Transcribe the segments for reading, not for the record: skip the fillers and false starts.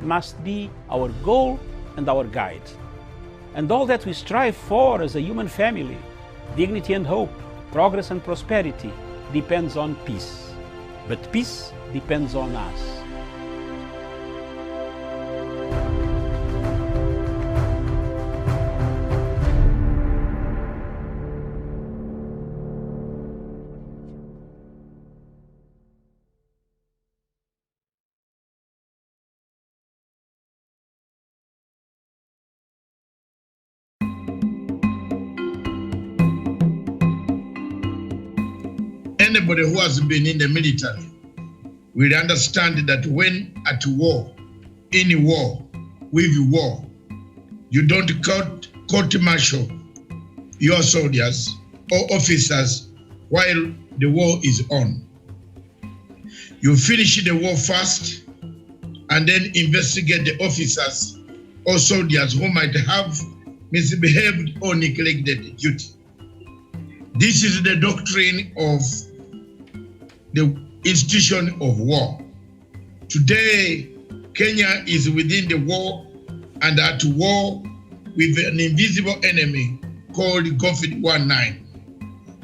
must be our goal and our guide. And all that we strive for as a human family, dignity and hope, progress and prosperity, depends on peace. But peace depends on us. Anybody who has been in the military will understand that when at war, in war, with war, you don't court-martial your soldiers or officers while the war is on. You finish the war first and then investigate the officers or soldiers who might have misbehaved or neglected duty. This is the doctrine of the institution of war. Today, Kenya is within the war and at war with an invisible enemy called COVID-19.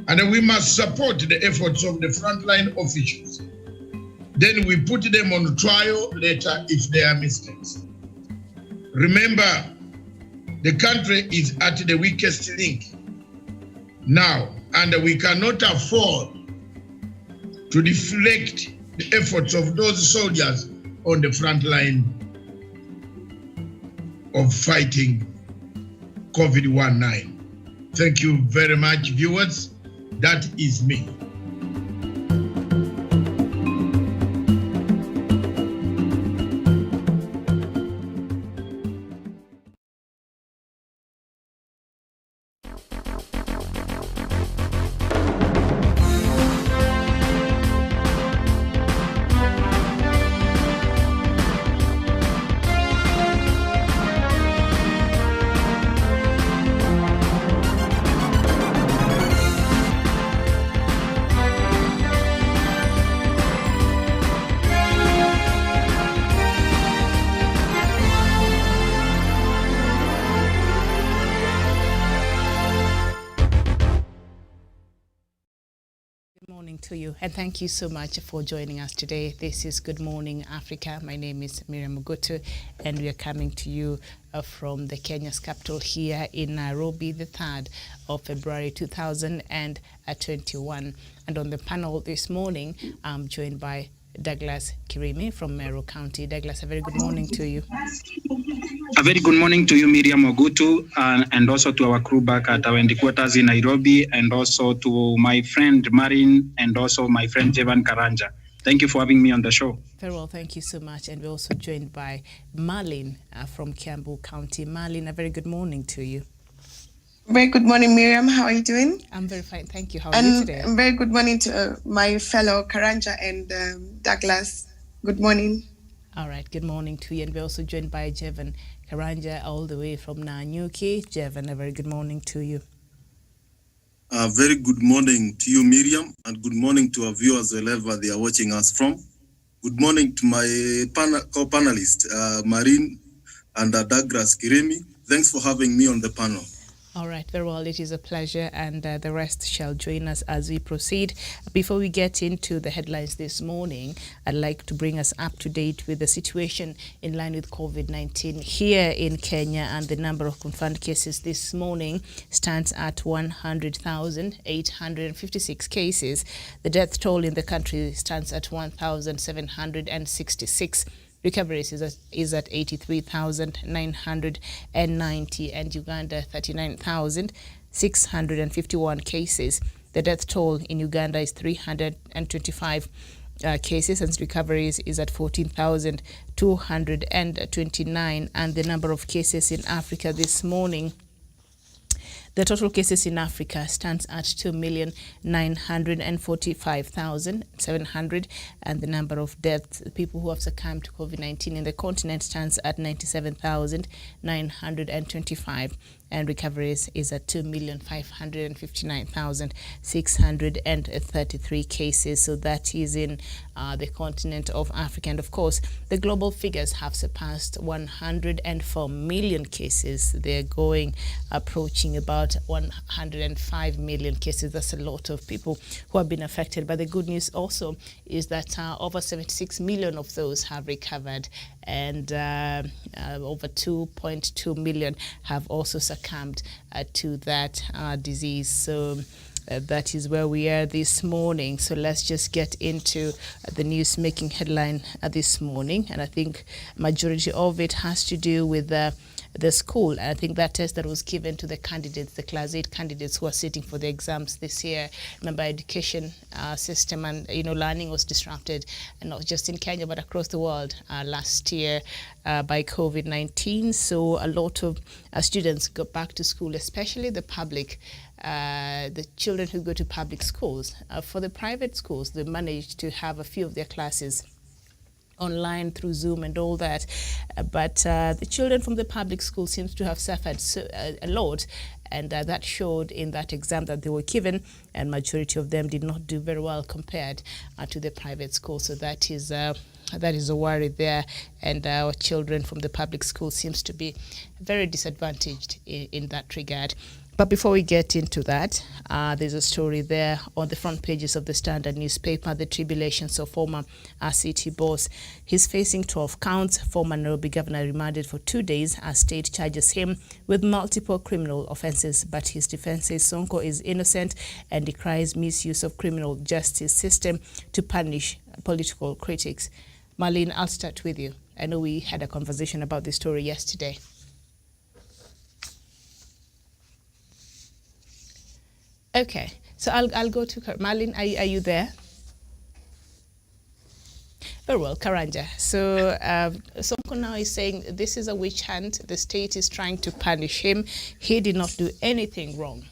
And we must support the efforts of the frontline officials. Then we put them on trial later if there are mistakes. Remember, the country is at the weakest link now, and we cannot afford to deflect the efforts of those soldiers on the front line of fighting COVID-19. Thank you very much, viewers. That is me. To you, and thank you so much for joining us today. This is Good Morning Africa. My name is Miriam Mugutu, and we are coming to you from the Kenya's capital here in Nairobi, the 3rd of February 2021. And on the panel this morning, I'm joined by Douglas Kirimi from Meru County. Douglas, a very good morning to you. A very good morning to you, Miriam Ogutu, and also to our crew back at our headquarters in Nairobi, and also to my friend Marin, and also my friend Jevan Karanja. Thank you for having me on the show. Very well, thank you so much. And we're also joined by Marlene from Kiambu County. Marlene, a very good morning to you. Very good morning, Miriam. How are you doing? I'm very fine, thank you. How are you today? And very good morning to my fellow Karanja and Douglas. Good morning. All right, good morning to you. And we're also joined by Jevan Karanja all the way from Nanyuki. Jevan, a very good morning to you. Very good morning to you, Miriam, and good morning to our viewers wherever they are watching us from. Good morning to my co-panelists, Marine and Douglas Kirimi. Thanks for having me on the panel. All right, very well. It is a pleasure, and the rest shall join us as we proceed. Before we get into the headlines this morning, I'd like to bring us up to date with the situation in line with COVID-19 here in Kenya, and the number of confirmed cases this morning stands at 100,856 cases. The death toll in the country stands at 1,766. Recoveries is at 83,990, and Uganda 39,651 cases. The death toll in Uganda is 325 cases, and recoveries is at 14,229. And the number of cases in Africa this morning, the total cases in Africa stands at 2,945,700, and the number of deaths, people who have succumbed to COVID-19 in the continent, stands at 97,925. and recoveries is at 2,559,633 cases. So that is in the continent of Africa. And of course, the global figures have surpassed 104 million cases. They're approaching about 105 million cases. That's a lot of people who have been affected. But the good news also is that over 76 million of those have recovered, and over 2.2 million have also succumbed to that disease. So that is where we are this morning. So let's just get into the news making headline this morning. And I think majority of it has to do with the school. And I think that test that was given to the candidates, the Class 8 candidates who are sitting for the exams this year. Remember, education system and learning was disrupted, and not just in Kenya but across the world last year by COVID-19. So a lot of students go back to school, especially the public. The children who go to public schools. For the private schools, they managed to have a few of their classes online through Zoom and all that, but the children from the public school seems to have suffered a lot, and that showed in that exam that they were given, and majority of them did not do very well compared to the private school. So that is a worry there, and our children from the public school seems to be very disadvantaged in that regard. But before we get into that, there's a story there on the front pages of the Standard newspaper, the tribulations of former city boss. He's facing 12 counts. Former Nairobi governor remanded for 2 days as state charges him with multiple criminal offences. But his defence says Sonko is innocent and decries misuse of criminal justice system to punish political critics. Marlene, I'll start with you. I know we had a conversation about this story yesterday. Okay, so I'll go to Marlene. Are you there? Very well, Karanja. So Sonko now is saying this is a witch hunt. The state is trying to punish him. He did not do anything wrong.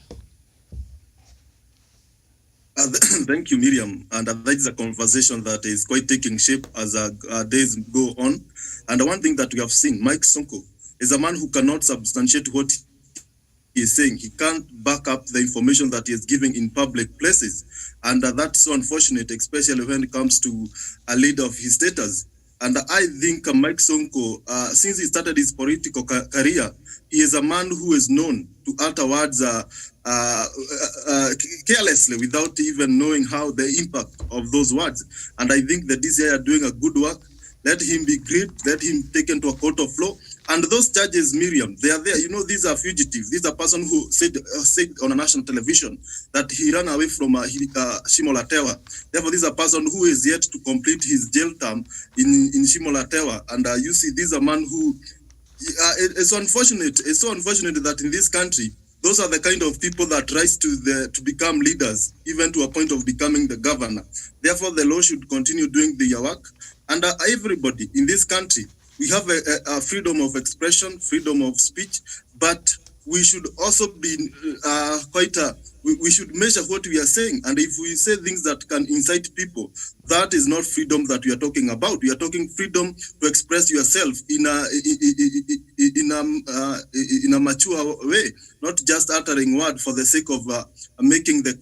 Thank you, Miriam. And that is a conversation that is quite taking shape as days go on. And the one thing that we have seen, Mike Sonko is a man who cannot substantiate what he is saying. He can't back up the information that he is giving in public places. And that's so unfortunate, especially when it comes to a leader of his status. And I think Mike Sonko, since he started his political career, he is a man who is known to utter words carelessly without even knowing how the impact of those words. And I think the DCI are doing a good work. Let him be gripped, let him taken to a court of law. And those charges, Miriam, they are there. These are fugitives. These are person who said on a national television that he ran away from Shimolatewa. Therefore, this is a person who is yet to complete his jail term in Shimolatewa. And you see, this is a man who, it's so unfortunate that in this country, those are the kind of people that rise to become leaders, even to a point of becoming the governor. Therefore, the law should continue doing their work. And everybody in this country, we have a freedom of expression, freedom of speech, but we should also be we should measure what we are saying. And if we say things that can incite people, that is not freedom that we are talking about. We are talking freedom to express yourself in a mature way, not just uttering word for the sake of making the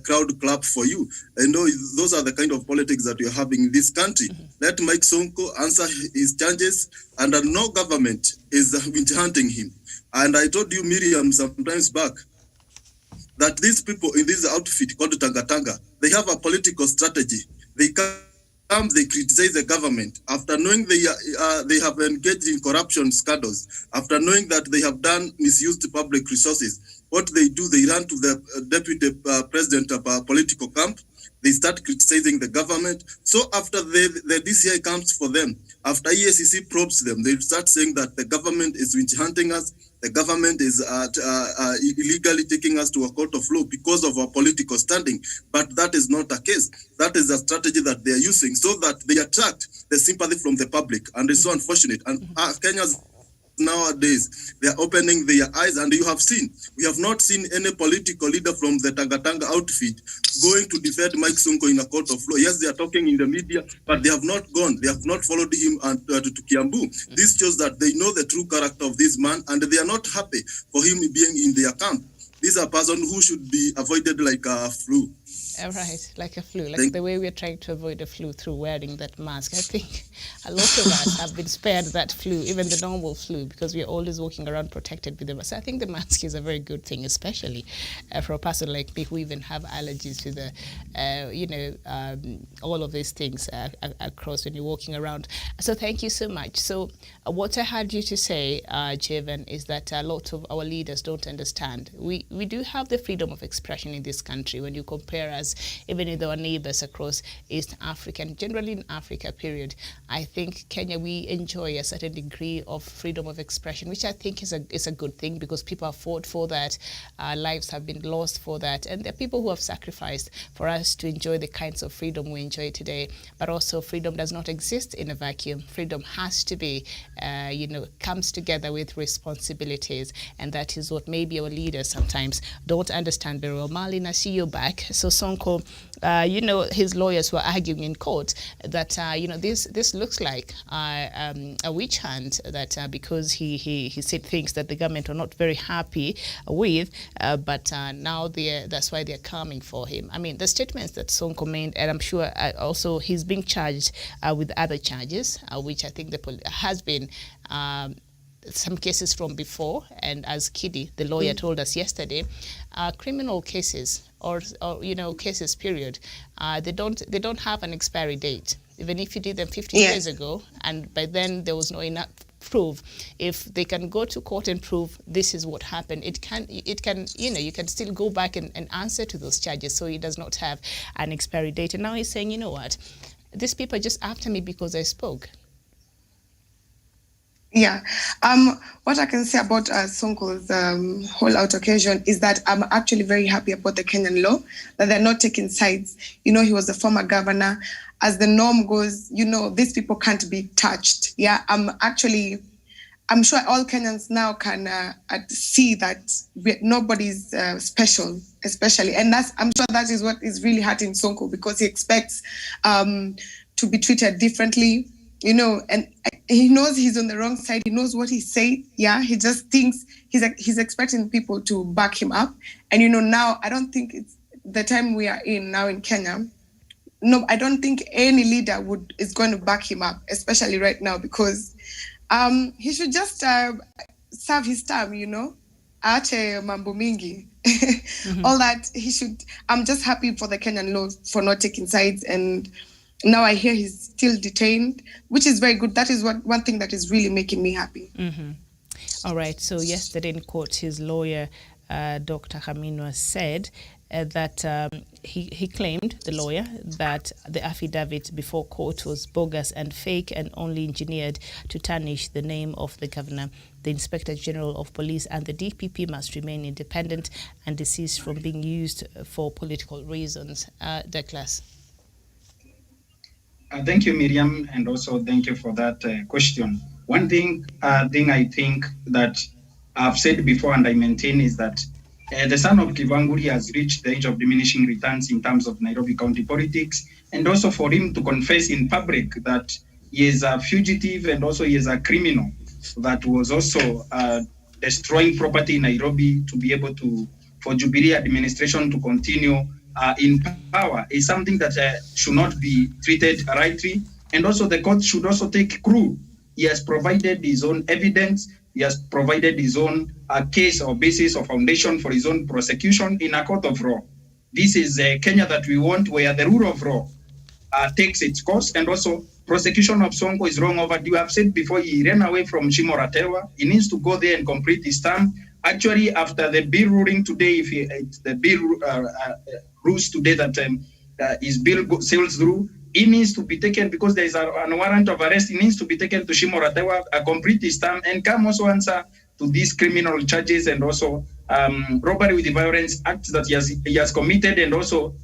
crowd clap for you. And those are the kind of politics that we are having in this country. Let Mike Sonko answer his charges, and no government is hunting him. And I told you, Miriam, sometimes back, that these people in this outfit called Tanga Tanga, they have a political strategy. They come, they criticize the government after knowing they have engaged in corruption scandals, after knowing that they have misused public resources. What they do, they run to the deputy president of a political camp. They start criticizing the government. So after the DCI comes for them, after EACC probes them, they start saying that the government is witch hunting us. The government is illegally taking us to a court of law because of our political standing. But that is not the case. That is a strategy that they are using so that they attract the sympathy from the public. And it's so unfortunate. And Kenya is nowadays, they are opening their eyes, and you have seen, we have not seen any political leader from the Tangatanga outfit going to defend Mike Sonko in a court of law. Yes, they are talking in the media, but they have not gone. They have not followed him to Kiambu. This shows that they know the true character of this man, and they are not happy for him being in their camp. This is a person who should be avoided like a flu. Right, like a flu, like the way we're trying to avoid a flu through wearing that mask. I think a lot of us have been spared that flu, even the normal flu, because we're always walking around protected with the mask. So I think the mask is a very good thing, especially for a person like me who even have allergies to the, all of these things across when you're walking around. So thank you so much. So what I heard you to say, Javan, is that a lot of our leaders don't understand. We do have the freedom of expression in this country when you compare us even with our neighbors across East Africa and generally in Africa, period. I think Kenya, we enjoy a certain degree of freedom of expression, which I think is a good thing because people have fought for that, lives have been lost for that, and there are people who have sacrificed for us to enjoy the kinds of freedom we enjoy today. But also freedom does not exist in a vacuum. Freedom has to be, comes together with responsibilities, and that is what maybe our leaders sometimes don't understand very well. Marlene, I see you back. So Sonko, his lawyers were arguing in court that, this looks like a witch hunt, that because he said things that the government are not very happy with, but now that's why they're coming for him. I mean, the statements that Sonko made, and I'm sure also he's being charged with other charges, which I think has been some cases from before, and as Kidi, the lawyer, told us yesterday, criminal cases or cases period, they don't have an expiry date. Even if you did them 50 years ago, and by then there was no enough proof, if they can go to court and prove this is what happened, it can you can still go back and answer to those charges. So it does not have an expiry date. And now he's saying, you know what, these people are just after me because I spoke. Yeah. What I can say about Sonko's whole out occasion is that I'm actually very happy about the Kenyan law, that they're not taking sides. He was a former governor. As the norm goes, these people can't be touched. Yeah. I'm sure all Kenyans now can see that nobody's special, especially. And I'm sure that is what is really hurting Sonko, because he expects to be treated differently. And he knows he's on the wrong side. He knows what he's saying. Yeah, he just thinks he's expecting people to back him up. And now I don't think it's the time we are in now in Kenya. No, I don't think any leader is going to back him up, especially right now, because he should just serve his term. Aache mambo mingi. All that he should. I'm just happy for the Kenyan law for not taking sides, and now I hear he's still detained, which is very good. That is one thing that is really making me happy. Mm-hmm. All right. So yesterday in court, his lawyer, Dr. Haminwa, said that he claimed, the lawyer, that the affidavit before court was bogus and fake and only engineered to tarnish the name of the governor. The Inspector General of Police and the DPP must remain independent and desist from being used for political reasons. Douglas. Thank you, Miriam, and also thank you for that question. One thing I think that I've said before and I maintain is that the son of Kivanguri has reached the age of diminishing returns in terms of Nairobi County politics, and also for him to confess in public that he is a fugitive and also he is a criminal that was also destroying property in Nairobi to be able for Jubilee administration to continue in power is something that should not be treated rightly. And also the court should also take clue. He has provided his own evidence. He has provided his own case or basis or foundation for his own prosecution in a court of law. This is Kenya that we want, where the rule of law takes its course, and also prosecution of Sonko is long overdue. I've said before, he ran away from Shimoratewa. He needs to go there and complete his term. Actually, after the bill ruling today, if the bill rules today that his bill sails through, he needs to be taken, because there is a warrant of arrest. He needs to be taken to Shimoratewa, complete his term, and come also answer to these criminal charges and also robbery with the violence acts that he has committed, and also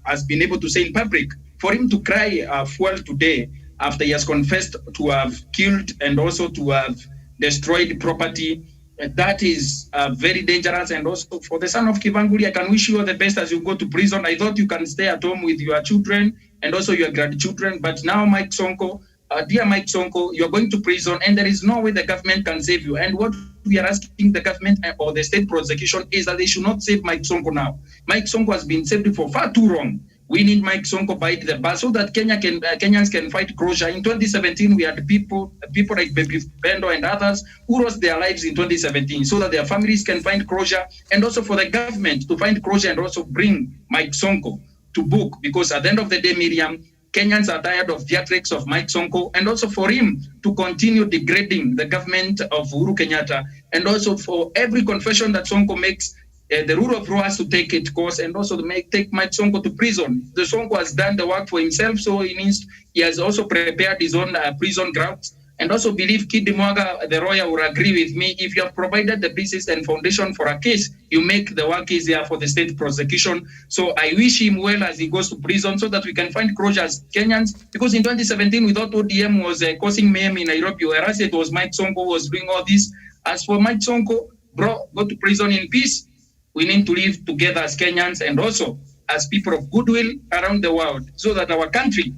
has been able to say in public. For him to cry fuel today after he has confessed to have killed and also to have destroyed property. That is very dangerous. And also for the son of Kivanguri, I can wish you all the best as you go to prison. I thought you can stay at home with your children and also your grandchildren. But now, Mike Sonko, dear Mike Sonko, you're going to prison and there is no way the government can save you. And what we are asking the government or the state prosecution is that they should not save Mike Sonko now. Mike Sonko has been saved for far too long. We need Mike Sonko bite the bus so that Kenyans can fight closure. In 2017, we had people like Baby Bendo and others who lost their lives in 2017 so that their families can find closure, and also for the government to find closure and also bring Mike Sonko to book, because at the end of the day, Miriam, Kenyans are tired of theatrics of Mike Sonko, and also for him to continue degrading the government of Uhuru Kenyatta, and also for every confession that Sonko makes, the rule of law has to take its course, and also to take Mike Sonko to prison. The Sonko has done the work for himself, so he has also prepared his own prison grounds. And also believe Kid Mwaga, the lawyer, will agree with me. If you have provided the basis and foundation for a case, you make the work easier for the state prosecution. So I wish him well as he goes to prison so that we can find closure as Kenyans. Because in 2017, we thought ODM was causing mayhem in Nairobi, whereas it was Mike Sonko who was doing all this. As for Mike Sonko, bro, go to prison in peace. We need to live together as Kenyans and also as people of goodwill around the world so that our country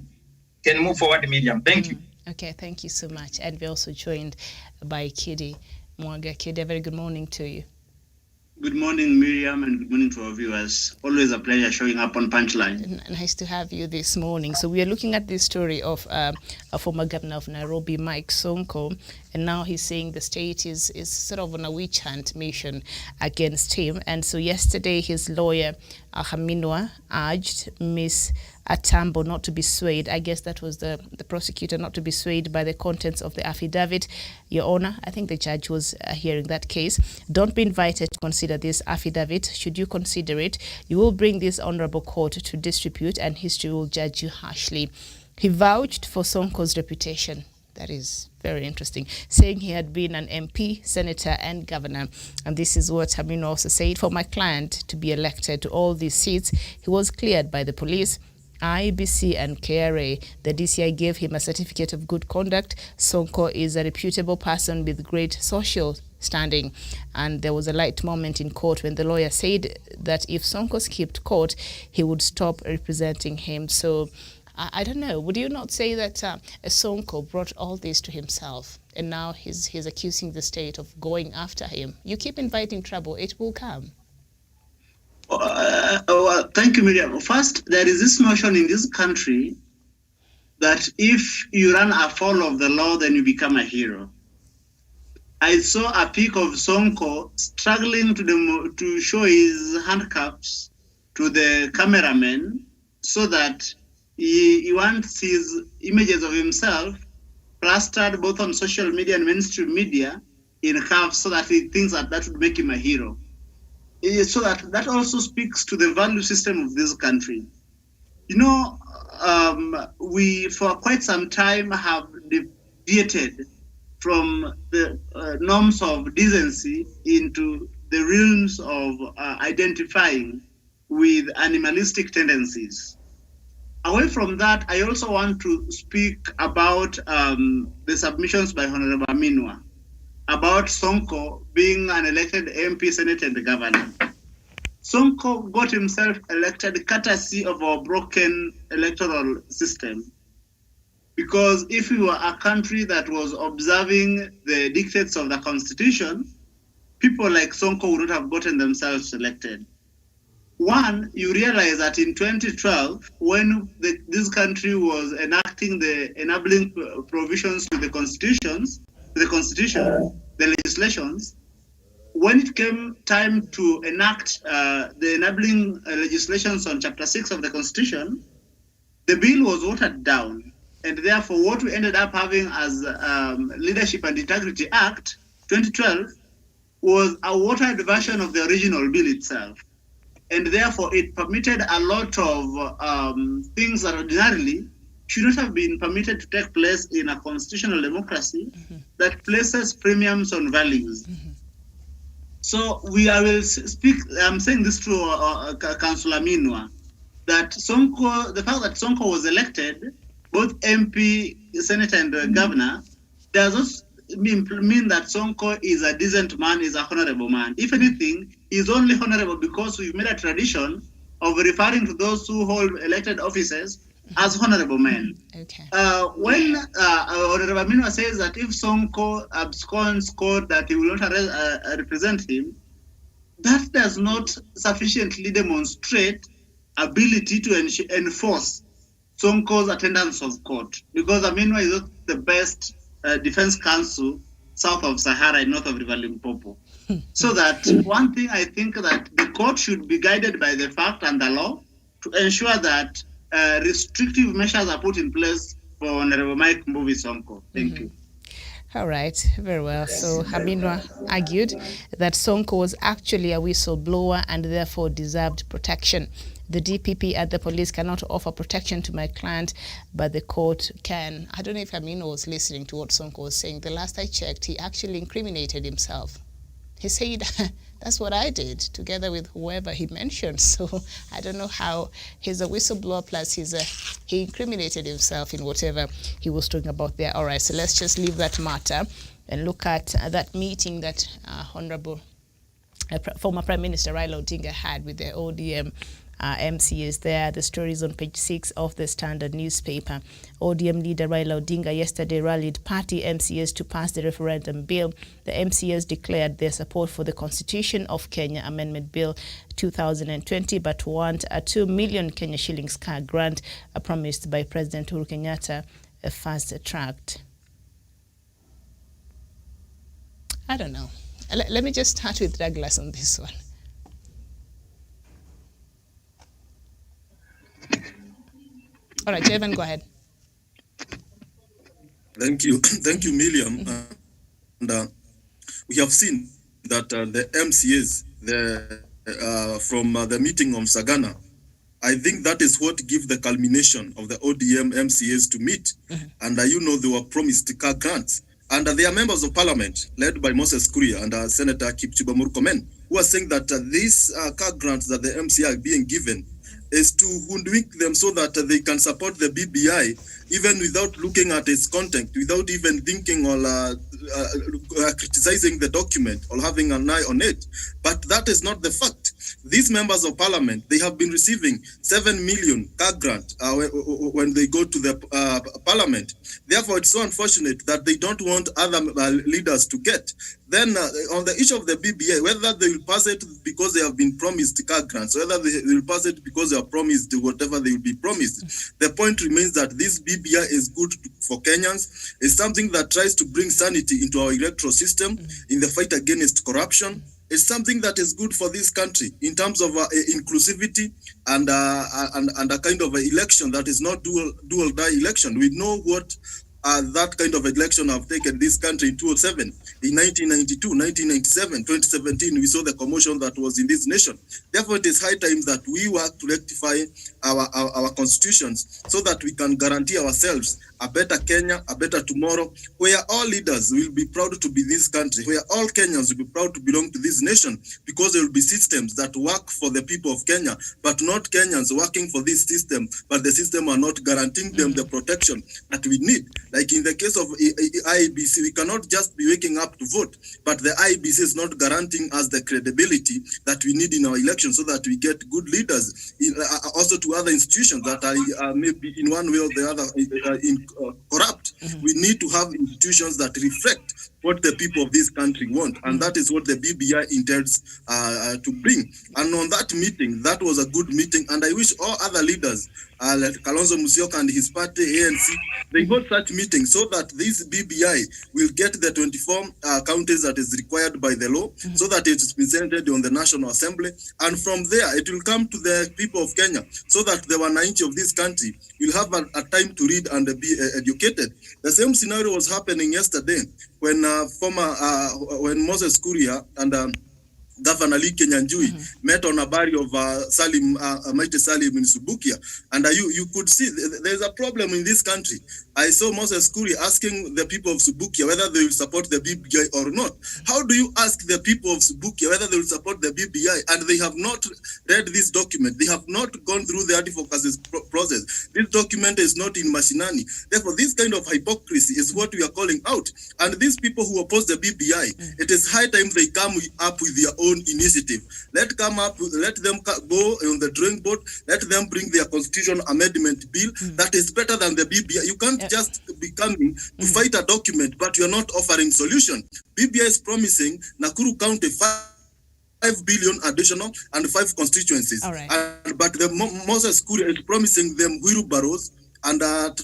can move forward, Miriam. Thank you. Okay, thank you so much. And we're also joined by Kidi Mwaga. Kidi, a very good morning to you. Good morning, Miriam, and good morning to our viewers. Always a pleasure showing up on Punchline. Nice to have you this morning. So we are looking at this story of a former governor of Nairobi, Mike Sonko, and now he's saying the state is sort of on a witch hunt mission against him. And so yesterday, his lawyer, Haminwa, urged Miss Atambo not to be swayed. I guess that was the prosecutor, not to be swayed by the contents of the affidavit. Your Honor, I think the judge was hearing that case. Don't be invited to consider this affidavit. Should you consider it, you will bring this honorable court to disrepute and history will judge you harshly. He vouched for Sonko's reputation. That is very interesting, saying he had been an MP, senator, and governor. And this is what Hamino also said. For my client to be elected to all these seats, he was cleared by the police, IBC, and KRA. The DCI gave him a certificate of good conduct. Sonko is a reputable person with great social standing. And there was a light moment in court when the lawyer said that if Sonko skipped court, he would stop representing him. So I don't know. Would you not say that Sonko brought all this to himself and now he's accusing the state of going after him? You keep inviting trouble, it will come. Thank you, Miriam. First, there is this notion in this country that if you run afoul of the law, then you become a hero. I saw a pic of Sonko struggling to show his handcuffs to the cameraman so that he wants his images of himself plastered both on social media and mainstream media in cuffs so that he thinks that would make him a hero. So that also speaks to the value system of this country. You know, we for quite some time have deviated from the norms of decency into the realms of identifying with animalistic tendencies. Away from that, I also want to speak about the submissions by Honorable Aminwa about Sonko being an elected MP, Senate, and governor. Sonko got himself elected courtesy of our broken electoral system. Because if we were a country that was observing the dictates of the Constitution, people like Sonko would not have gotten themselves elected. One, you realize that in 2012, when this country was enacting the enabling provisions to the Constitution, the legislations, when it came time to enact the enabling legislations on Chapter 6 of the Constitution, the bill was watered down. And therefore, what we ended up having as Leadership and Integrity Act 2012 was a watered version of the original bill itself. And therefore, it permitted a lot of things that ordinarily should not have been permitted to take place in a constitutional democracy that places premiums on values. So I will speak, I'm saying this to Councillor Minwa, that the fact that Sonko was elected, both MP, Senator, and Governor, mean that Sonko is a decent man, is a honorable man. If anything, he's only honorable because we've made a tradition of referring to those who hold elected offices as honorable men. Okay. When Honorable Minwa says that if Sonko absconds court that he will not represent him, that does not sufficiently demonstrate ability to enforce Sonko's attendance of court, because Aminwa is not the best defense counsel south of Sahara and north of River Limpopo. So that one thing I think that the court should be guided by the fact and the law to ensure that restrictive measures are put in place for Honorable Mike Mbuvi Sonko. Thank you. All right, very well. So Aminwa argued that Sonko was actually a whistleblower and therefore deserved protection. The DPP and the police cannot offer protection to my client, but the court can. I don't know if Aminwa was listening to what Sonko was saying. The last I checked, he actually incriminated himself. He said, that's what I did, together with whoever he mentioned. So I don't know how he's a whistleblower plus he incriminated himself in whatever he was talking about there. All right, so let's just leave that matter and look at that meeting that former Prime Minister Raila Odinga had with the ODM MCAs there. The story is on page 6 of the Standard newspaper. ODM leader Raila Odinga yesterday rallied party MCAs to pass the referendum bill. The MCAs declared their support for the Constitution of Kenya Amendment Bill 2020, but want a 2 million Kenya shillings car grant promised by President Uhuru Kenyatta fast-tracked. I don't know. Let me just start with Douglas on this one. All right, Jevan, go ahead. Thank you. Thank you, Miriam. And we have seen that the MCAs from the meeting of Sagana, I think that is what gives the culmination of the ODM MCAs to meet. And they were promised car grants. And they are members of parliament led by Moses Kuria and Senator Kipchumba Murkomen, who are saying that these car grants that the MCA are being given is to hoodwink them so that they can support the BBI, even without looking at its content, without even thinking or criticizing the document or having an eye on it. But that is not the fact. These members of parliament, they have been receiving 7 million car grant when they go to the parliament. Therefore, it's so unfortunate that they don't want other leaders to get. Then on the issue of the BBI, whether they will pass it because they have been promised car grants, whether they will pass it because they are promised whatever they will be promised, the point remains that this BBI is good for Kenyans. It's something that tries to bring sanity into our electoral system in the fight against corruption. It's something that is good for this country in terms of inclusivity and a kind of election that is not dual die election. We know what that kind of election have taken this country in 2007, in 1992, 1997, 2017. We saw the commotion that was in this nation. Therefore, it is high time that we work to rectify our constitutions so that we can guarantee ourselves a better Kenya, a better tomorrow, where all leaders will be proud to be this country, where all Kenyans will be proud to belong to this nation, because there will be systems that work for the people of Kenya, but not Kenyans working for this system, but the system are not guaranteeing them the protection that we need. Like in the case of IEBC, we cannot just be waking up to vote, but the IEBC is not guaranteeing us the credibility that we need in our elections so that we get good leaders, also to other institutions that are maybe in one way or the other corrupt. We need to have institutions that reflect what the people of this country want, and that is what the BBI intends to bring. And on that meeting, that was a good meeting, and I wish all other leaders, like Kalonzo Musyoka and his party, ANC, they got such meetings so that this BBI will get the 24 counties that is required by the law, so that it is presented on the National Assembly, and from there it will come to the people of Kenya, so that the 190 of this country will have a time to read and be educated. The same scenario was happening yesterday when when Moses Kuria and Governor Lee Kenyanjui met on a body of Salim, Mighty Salim in Subukia. And you could see there's a problem in this country. I saw Moses Kuri asking the people of Subukia whether they will support the BBI or not. How do you ask the people of Subukia whether they will support the BBI and they have not read this document? They have not gone through the advocacy process. This document is not in Mashinani. Therefore, this kind of hypocrisy is what we are calling out. And these people who oppose the BBI, it is high time they come up with their own initiative. Let them go on the drawing board. Let them bring their constitutional amendment bill that is better than the BBI. You can't just be coming to fight a document, but you're not offering solution. BBI is promising Nakuru County 5 billion additional and 5 constituencies. But the Moses Kuri is promising them wheelbarrows and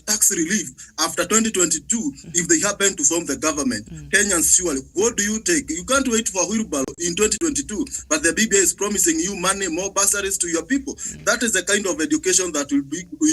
tax relief after 2022 if they happen to form the government. Kenyans, surely, what do you take? You can't wait for wheelbarrow in 2022, but the BBI is promising you money, more bursaries to your people. That is the kind of education that will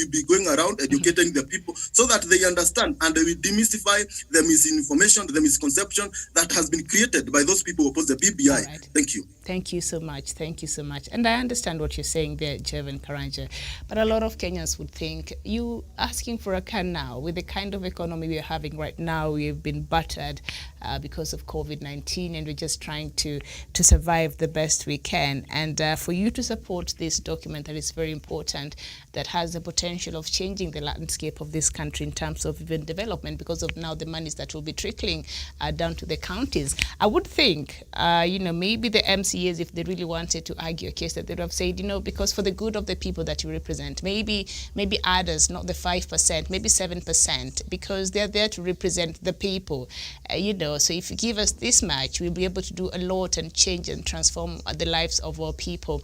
be going around, educating the people so that they understand and they will demystify the misinformation, the misconception that has been created by those people who oppose the BBI. Thank you. Thank you so much. Thank you so much. And I understand what you're saying there, Jevan Karanja. But a lot of Kenyans would think, you asking for a car now, with the kind of economy we're having right now, we've been battered because of COVID-19, and we're just trying to survive the best we can. And for you to support this document that is very important, that has the potential of changing the landscape of this country in terms of even development, because of now the monies that will be trickling down to the counties. I would think, maybe the MCAs, if they really wanted to argue a case, that they would have said, because for the good of the people that you represent, maybe others, not the 5%, maybe 7%, because they're there to represent the people. So if you give us this much, we'll be able to do a lot and change and transform the lives of our people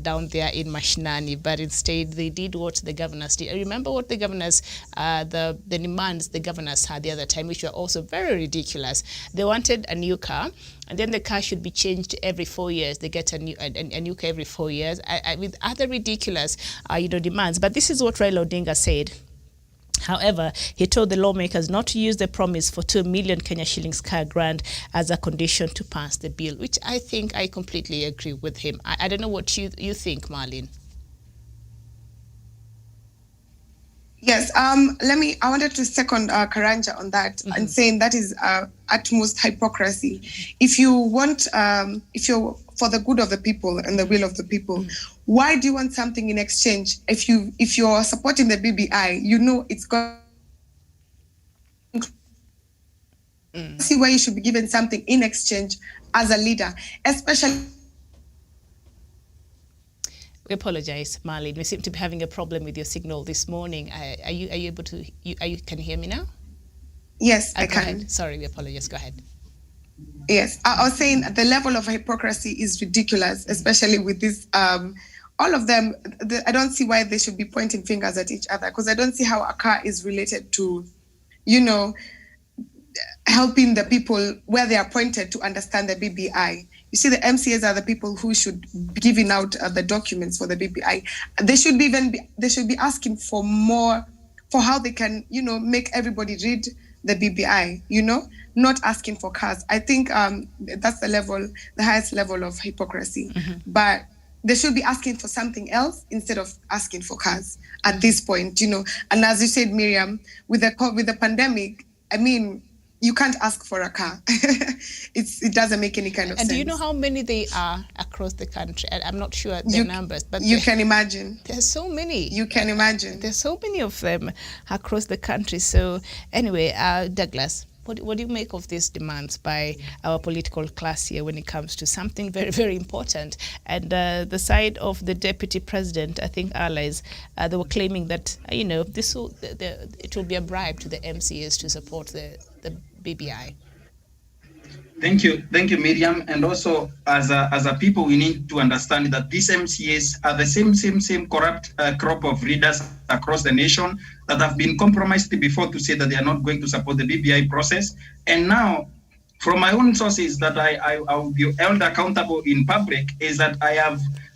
down there in Mashinani. But instead, they did what the governors did. I remember what the governors, the demands the governors had the other time, which were also very ridiculous. They wanted a new car, and then the car should be changed every 4 years. They get a new car every 4 years, with other ridiculous, demands. But this is what Raila Odinga said. However, he told the lawmakers not to use the promise for 2 million Kenya shillings car grant as a condition to pass the bill, which I think I completely agree with him. I don't know what you think, Marlene. Yes, I wanted to second Karanja on that and saying that is utmost hypocrisy. If you want, if you're for the good of the people and the will of the people, why do you want something in exchange? If you're supporting the BBI, it's going to see why you should be given something in exchange as a leader, especially. We apologize, Marlene. We seem to be having a problem with your signal this morning. Are you able to? Can you hear me now? Yes, I can. Ahead. Sorry, we apologize. Go ahead. Yes, I was saying the level of hypocrisy is ridiculous, especially with this. All of them. I don't see why they should be pointing fingers at each other, because I don't see how a car is related to, helping the people where they are pointed to understand the BBI. You see, the MCAs are the people who should be giving out the documents for the BBI. They should be asking for more, for how they can, make everybody read the BBI, not asking for cars. I think that's the highest level of hypocrisy. But they should be asking for something else instead of asking for cars at this point, And as you said, Miriam, with the pandemic, you can't ask for a car. It doesn't make any kind of sense. And do you know how many they are across the country? I'm not sure the numbers, but you can imagine. There's so many. You can imagine. There's so many of them across the country. So anyway, Douglas, what do you make of these demands by our political class here when it comes to something very, very important? And the side of the deputy president, I think allies, they were claiming that, it will be a bribe to the MCAs to support the BBI. Thank you, Miriam. And also, as a people, we need to understand that these MCAs are the same corrupt crop of leaders across the nation that have been compromised before to say that they are not going to support the BBI process. And now, from my own sources that I will be held accountable in public, is that I have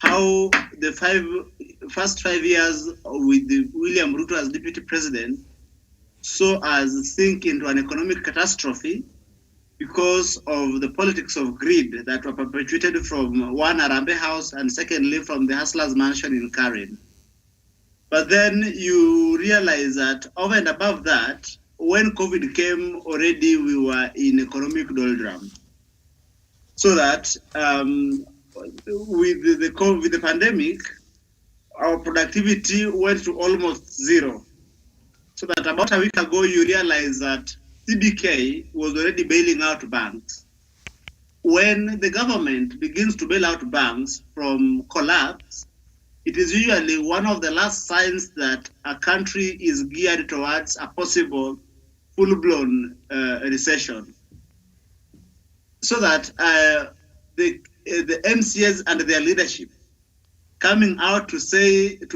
how the first 5 years with William Ruto as deputy president saw us sink into an economic catastrophe because of the politics of greed that were perpetuated from one Arambe house and secondly from the Hustlers Mansion in Karen. But then you realize that over and above that, when COVID came, already we were in economic doldrum. So that with the pandemic, our productivity went to almost zero. So that about a week ago, you realize that CBK was already bailing out banks. When the government begins to bail out banks from collapse, it is usually one of the last signs that a country is geared towards a possible full-blown recession. So that the MCAs and their leadership coming out to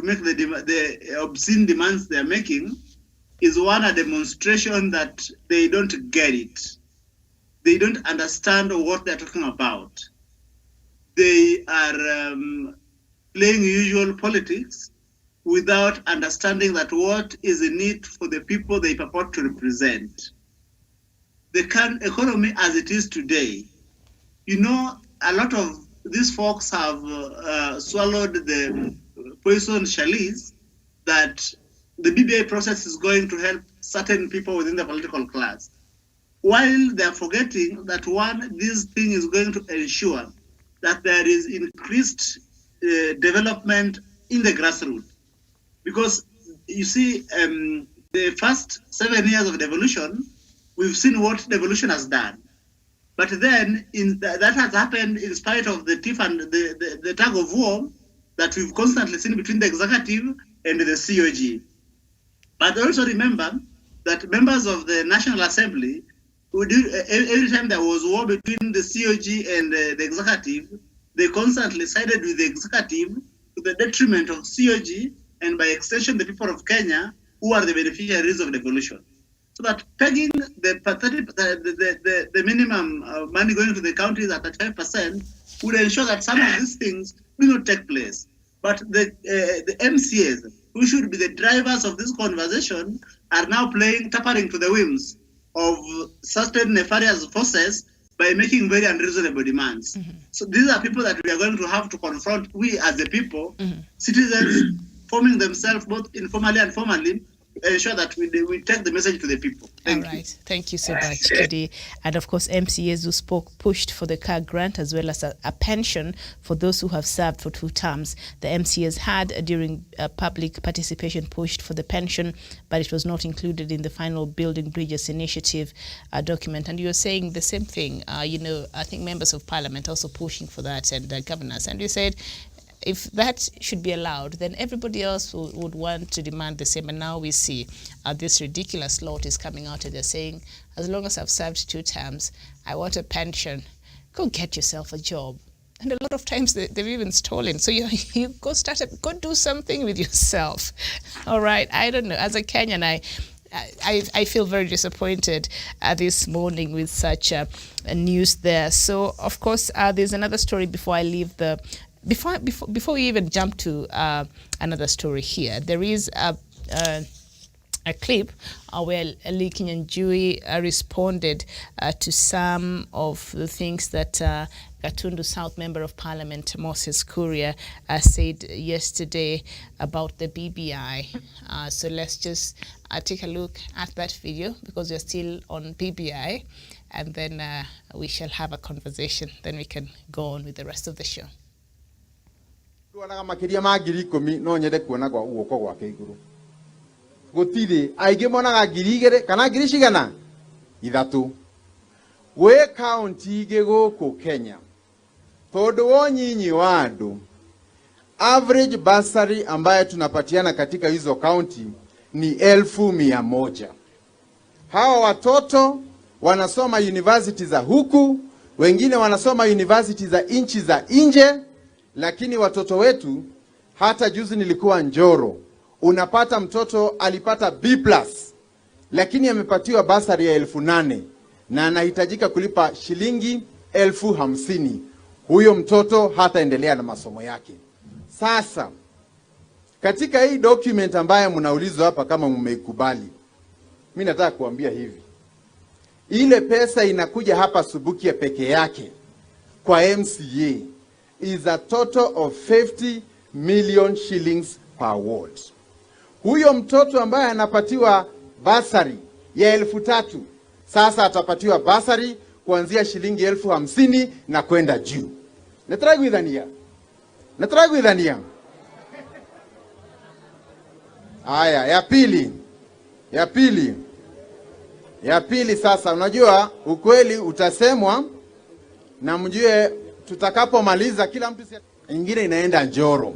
make the obscene demands they're making is a demonstration that they don't get it. They don't understand what they're talking about. They are playing usual politics without understanding that what is in it for the people they purport to represent. The current economy as it is today, you know, a lot of these folks have swallowed the poison chalice that the BBI process is going to help certain people within the political class. While they're forgetting that this thing is going to ensure that there is increased development in the grassroots. Because you see, the first 7 years of devolution, we've seen what devolution has done. But then that has happened in spite of the tiff and the tug of war that we've constantly seen between the executive and the COG. But also remember that members of the National Assembly, every time there was war between the COG and the executive, they constantly sided with the executive to the detriment of COG and by extension the people of Kenya who are the beneficiaries of devolution. So that pegging the minimum money going to the counties at 35% would ensure that some of these things do not take place. But the MCAs, who should be the drivers of this conversation, are now tappering to the whims of certain nefarious forces by making very unreasonable demands. Mm-hmm. So these are people that we are going to have to confront, we as the people, citizens forming themselves both informally and formally, ensure that we take the message to the people. Thank you. Thank you so much, Judy. And of course, MCAs who pushed for the car grant as well as a pension for those who have served for 2 terms. The MCAs had, during public participation, pushed for the pension, but it was not included in the final Building Bridges Initiative document. And you're saying the same thing. I think members of parliament also pushing for that and governors. And you said, if that should be allowed, then everybody else would want to demand the same. And now we see this ridiculous lot is coming out and they're saying, as long as I've served 2 terms, I want a pension. Go get yourself a job. And a lot of times they've even stolen. So you go do something with yourself. All right. I don't know. As a Kenyan, I feel very disappointed this morning with such news there. So, of course, there's another story before I leave the... Before we even jump to another story here, there is a clip where Lee Kinyanjui responded to some of the things that Gatundu South Member of Parliament Moses Kuria said yesterday about the BBI. So let's just take a look at that video because we're still on BBI, and then we shall have a conversation. Then we can go on with the rest of the show. Makiria magiri 10 no nyende kuona kwa uoko gwake iguru gutiri aige monaga ngiri 2 kana ngiri cigana 3 gwe county ige guku Kenya tondu wonyinyi wa andu average bursary ambaye tunapatiana katika hizo county ni 1,100. Hawa watoto wanasoma university za huku, wengine wanasoma university za inchi za nje. Lakini watoto wetu, hata juzi nilikuwa Njoro, unapata mtoto alipata B+, lakini amepatiwa basari ya 8,000 na anahitajika kulipa shilingi 50,000. Huyo mtoto hataendelea na masomo yake. Sasa katika hii document ambayo mnaulizwa hapa kama mmeikubali, mimi nataka kuambia hivi. Ile pesa inakuja hapa Subukia peke yake kwa MCA is a total of 50 million shillings per ward. Huyo mtoto ambaye anapatiwa basari ya 3,000 sasa atapatiwa basari kuanzia shilingi 50,000 na kwenda juu. Nataka kuidhania. Haya, ya pili sasa, unajua ukweli utasemwa na mjue tutakapomaliza kila mtu ingine inaenda Njoro.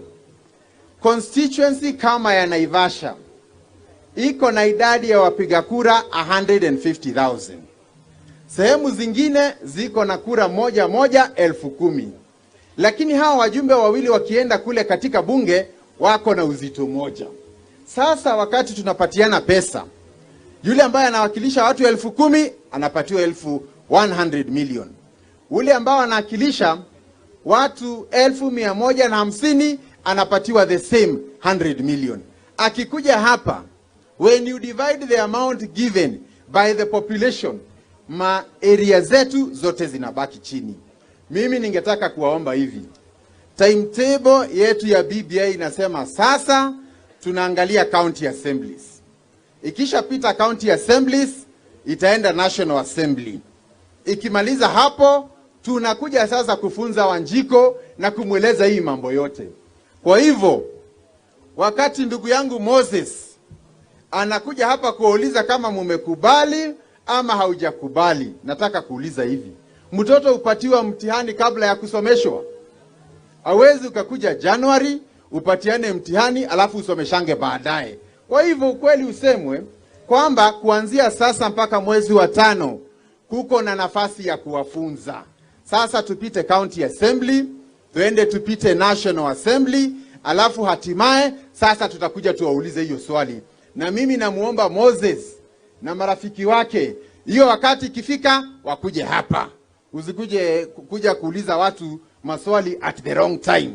Constituency kama ya Naivasha iko na idadi ya wapiga kura 150,000. Sehemu zingine ziko na kura moja 10,000. Lakini hawa wajumbe wawili wakienda kule katika bunge wako na uzito moja. Sasa wakati tunapatiana pesa, yule ambaye anawakilisha watu 10,000 anapatiwa 100 million. Ule ambao anawakilisha watu 150,000 anapatiwa the same 100 million. Akikuja hapa, when you divide the amount given by the population, ma area zetu zote zinabaki chini. Mimi ningetaka kuwaomba hivi. Timetable yetu ya BBI inasema sasa tunaangalia county assemblies. Ikishapita county assemblies itaenda National Assembly. Ikimaliza hapo tunakuja sasa kufunza Wanjiko na kumweleza hii mambo yote. Kwa hivyo wakati ndugu yangu Moses anakuja hapa kuuliza kama mumekubali ama haujakubali, nataka kuuliza hivi. Mtoto upatiwa mtihani kabla ya kusomeshwa? Hawezi ukakuja Januari upatiane mtihani alafu usomeshange baadaye. Kwa hivyo ukweli usemwe kwamba kuanzia sasa mpaka mwezi wa 5 kuko na nafasi ya kuwafunza. Sasa tupite county assembly, tuende tupite National Assembly, alafu hatimaye sasa tutakuja tuwaulize hiyo swali. Na mimi namuomba Moses na marafiki wake, hiyo wakati ikifika wakuje hapa. Usikuje kuja kuuliza watu maswali at the wrong time.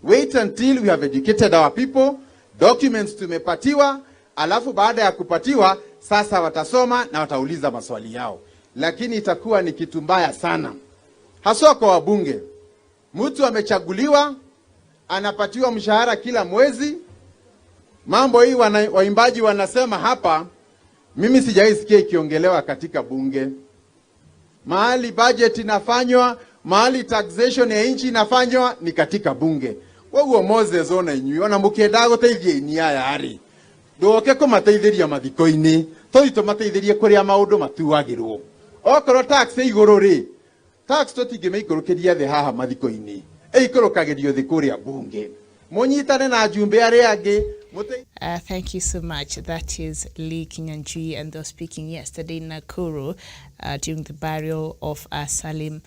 Wait until we have educated our people, documents tumepatiwa, alafu baada ya kupatiwa sasa watasoma na watauliza maswali yao. Lakini itakuwa ni kitu mbaya sana, haswa kwa wabunge. Mtu amechaguliwa, anapatiwa mshahara kila mwezi. Mambo hii waimbaji wanasema hapa, mimi sijaisikia ikiongelewa katika bunge. Mahali budget inafanywa, mahali taxation ya nchi inafanywa ni katika bunge. Kwa hiyo Moses ona inyu ona mukenda guteithia inia yari. Ndoke ko mateithiria mathiko-ini, toito mateithirie kuria maundu matuagirwo. Okorwo tax iguru ri, tax tutingimeikurukiria the haha mathiko-ini. Eikurukagirio the kuria bunge. Munyitane na jumbe ari angi. Thank you so much. That is Lee Kinyanjui, and they were speaking yesterday in Nakuru during the burial of Salim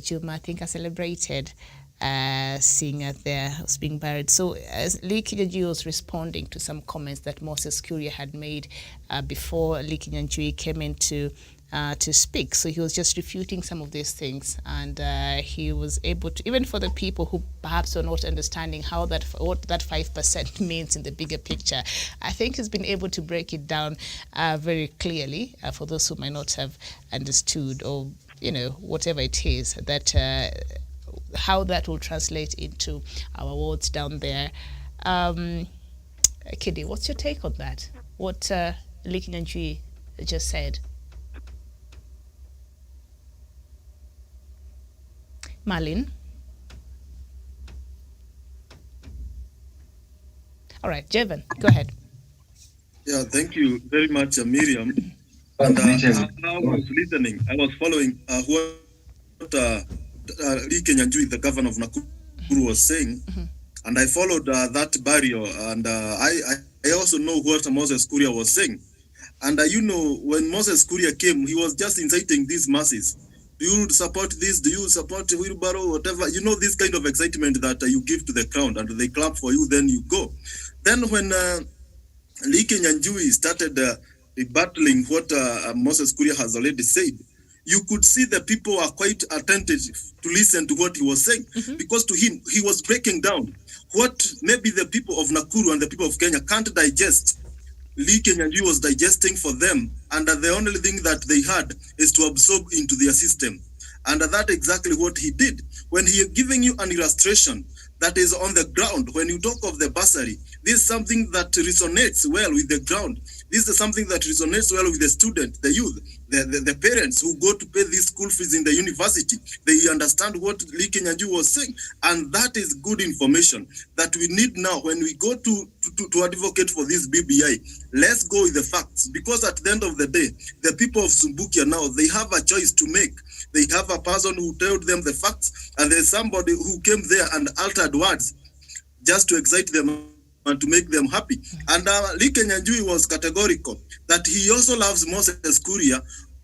Juma. I think I celebrated singer there was being buried. So Lee Kinyanjui was responding to some comments that Moses Kuria had made before Lee Kinyanjui came in to speak. So he was just refuting some of these things, and he was able to, even for the people who perhaps are not understanding how what that 5% means in the bigger picture, I think he's been able to break it down very clearly for those who might not have understood, or whatever it is, that how that will translate into our wards down there. Kidi, what's your take on that? What Lee Kinyanjui just said? Marlene? All right, Jevan, go ahead. Yeah, thank you very much, Miriam. And I was listening, I was following what Lee Kinyanjui, the governor of Nakuru, was saying, and I followed that barrier, and I also know what Moses Kuria was saying. And when Moses Kuria came, he was just inciting these masses. Do you support this? Do you support wheelbarrow? Whatever. This kind of excitement that you give to the crowd, and they clap for you, then you go. Then when Lee Kinyanjui started rebattling what Moses Kuria has already said, you could see the people were quite attentive to listen to what he was saying, because to him, he was breaking down what maybe the people of Nakuru and the people of Kenya can't digest. Lee Kenyanjui was digesting for them, and the only thing that they had is to absorb into their system. And that's exactly what he did. When he is giving you an illustration that is on the ground, when you talk of the bursary, this is something that resonates well with the ground. This is something that resonates well with the student, the youth, the parents who go to pay these school fees in the university. They understand what Lee Kenyanjui was saying. And that is good information that we need now when we go to advocate for this BBI. Let's go with the facts, because at the end of the day, the people of Sumbukia now, they have a choice to make. They have a person who told them the facts, and there's somebody who came there and altered words just to excite them and to make them happy. And Lee Kenyanjui was categorical that he also loves Moses Kuria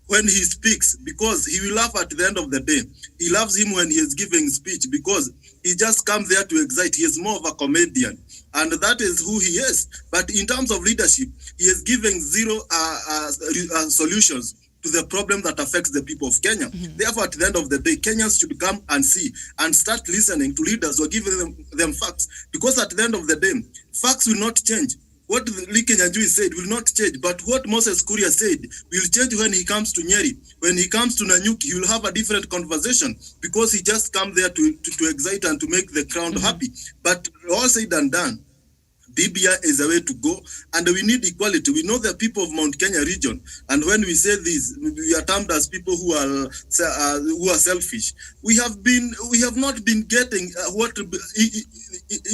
when he speaks, because he will laugh at the end of the day. He loves him when he is giving speech, because he just comes there to excite. He is more of a comedian, and that is who he is. But in terms of leadership, he is giving zero solutions to the problem that affects the people of Kenya. Therefore, at the end of the day, Kenyans should come and see and start listening to leaders who are giving them facts, because at the end of the day, facts will not change. What Lee Kenyanjui said will not change, but what Moses Kuria said will change when he comes to Nyeri. When he comes to Nanyuki, he will have a different conversation, because he just comes there to excite and to make the crowd happy. But all said and done, BBI is the way to go, and we need equality. We know the people of Mount Kenya region, and when we say this, we are termed as people who are selfish. We have not been getting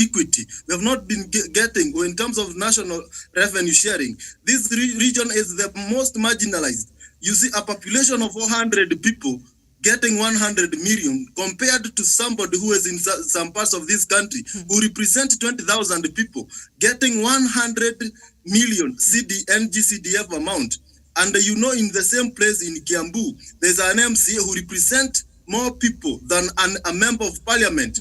equity. We have not been getting, in terms of national revenue sharing. This region is the most marginalized. You see, a population of 400 people getting 100 million compared to somebody who is in some parts of this country who represent 20,000 people getting 100 million NGCDF amount. And in the same place in Kiambu, there's an MCA who represent more people than a member of parliament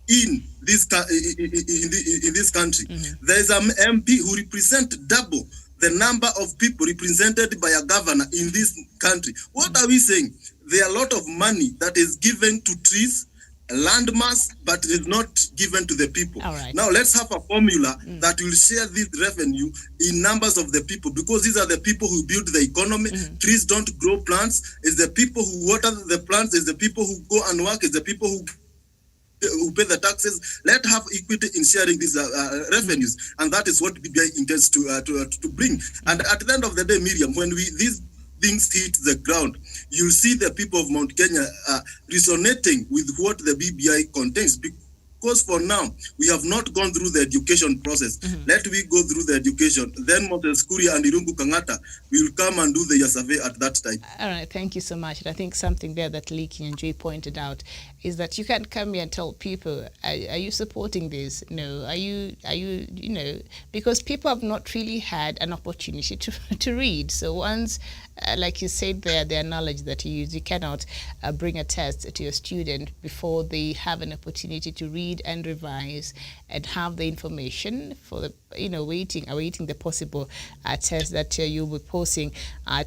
in this country. There's an MP who represent double the number of people represented by a governor in this country. What are we saying? There are a lot of money that is given to trees, landmass, but is not given to the people. Right. Now let's have a formula that will share this revenue in numbers of the people, because these are the people who build the economy. Trees don't grow plants. It's the people who water the plants. It's the people who go and work. It's the people who pay the taxes. Let's have equity in sharing these revenues, and that is what BBI intends to bring. And at the end of the day, Miriam, when these things hit the ground, you'll see the people of Mount Kenya resonating with what the BBI contains. Because for now, we have not gone through the education process. Let we go through the education. Then Moses Kuria and Irungu Kangata will come and do the survey at that time. All right, thank you so much. And I think something there that Lee Kenyanjui pointed out is that you can't come here and tell people, are you supporting this? No. Are you, because people have not really had an opportunity to read. So once, like you said there, the knowledge that you use, you cannot bring a test to your student before they have an opportunity to read and revise and have the information for the, awaiting the possible test that you'll be posing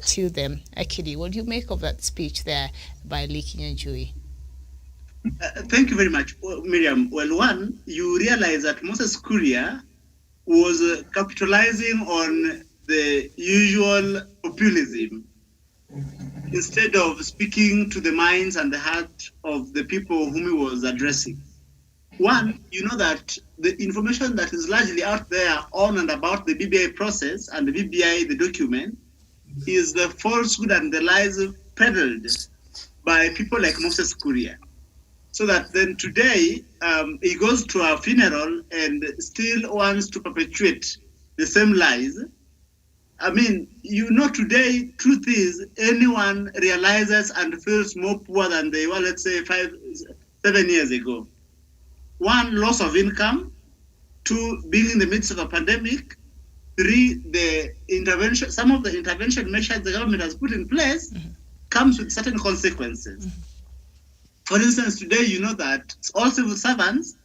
to them. Akidi, what do you make of that speech there by Lee Kenyanjui? Thank you very much, Miriam. Well, one, you realize that Moses Kuria was capitalizing on the usual populism instead of speaking to the minds and the heart of the people whom he was addressing. One, you know that the information that is largely out there on and about the BBI process and the BBI, the document, is the falsehood and the lies peddled by people like Moses Kuria. So that then today, he goes to a funeral and still wants to perpetuate the same lies. I mean, today, truth is, anyone realizes and feels more poor than they were, let's say, 7 years ago. One, loss of income. Two, being in the midst of a pandemic. Three, some of the intervention measures the government has put in place comes with certain consequences. For instance, today, you know that all civil servants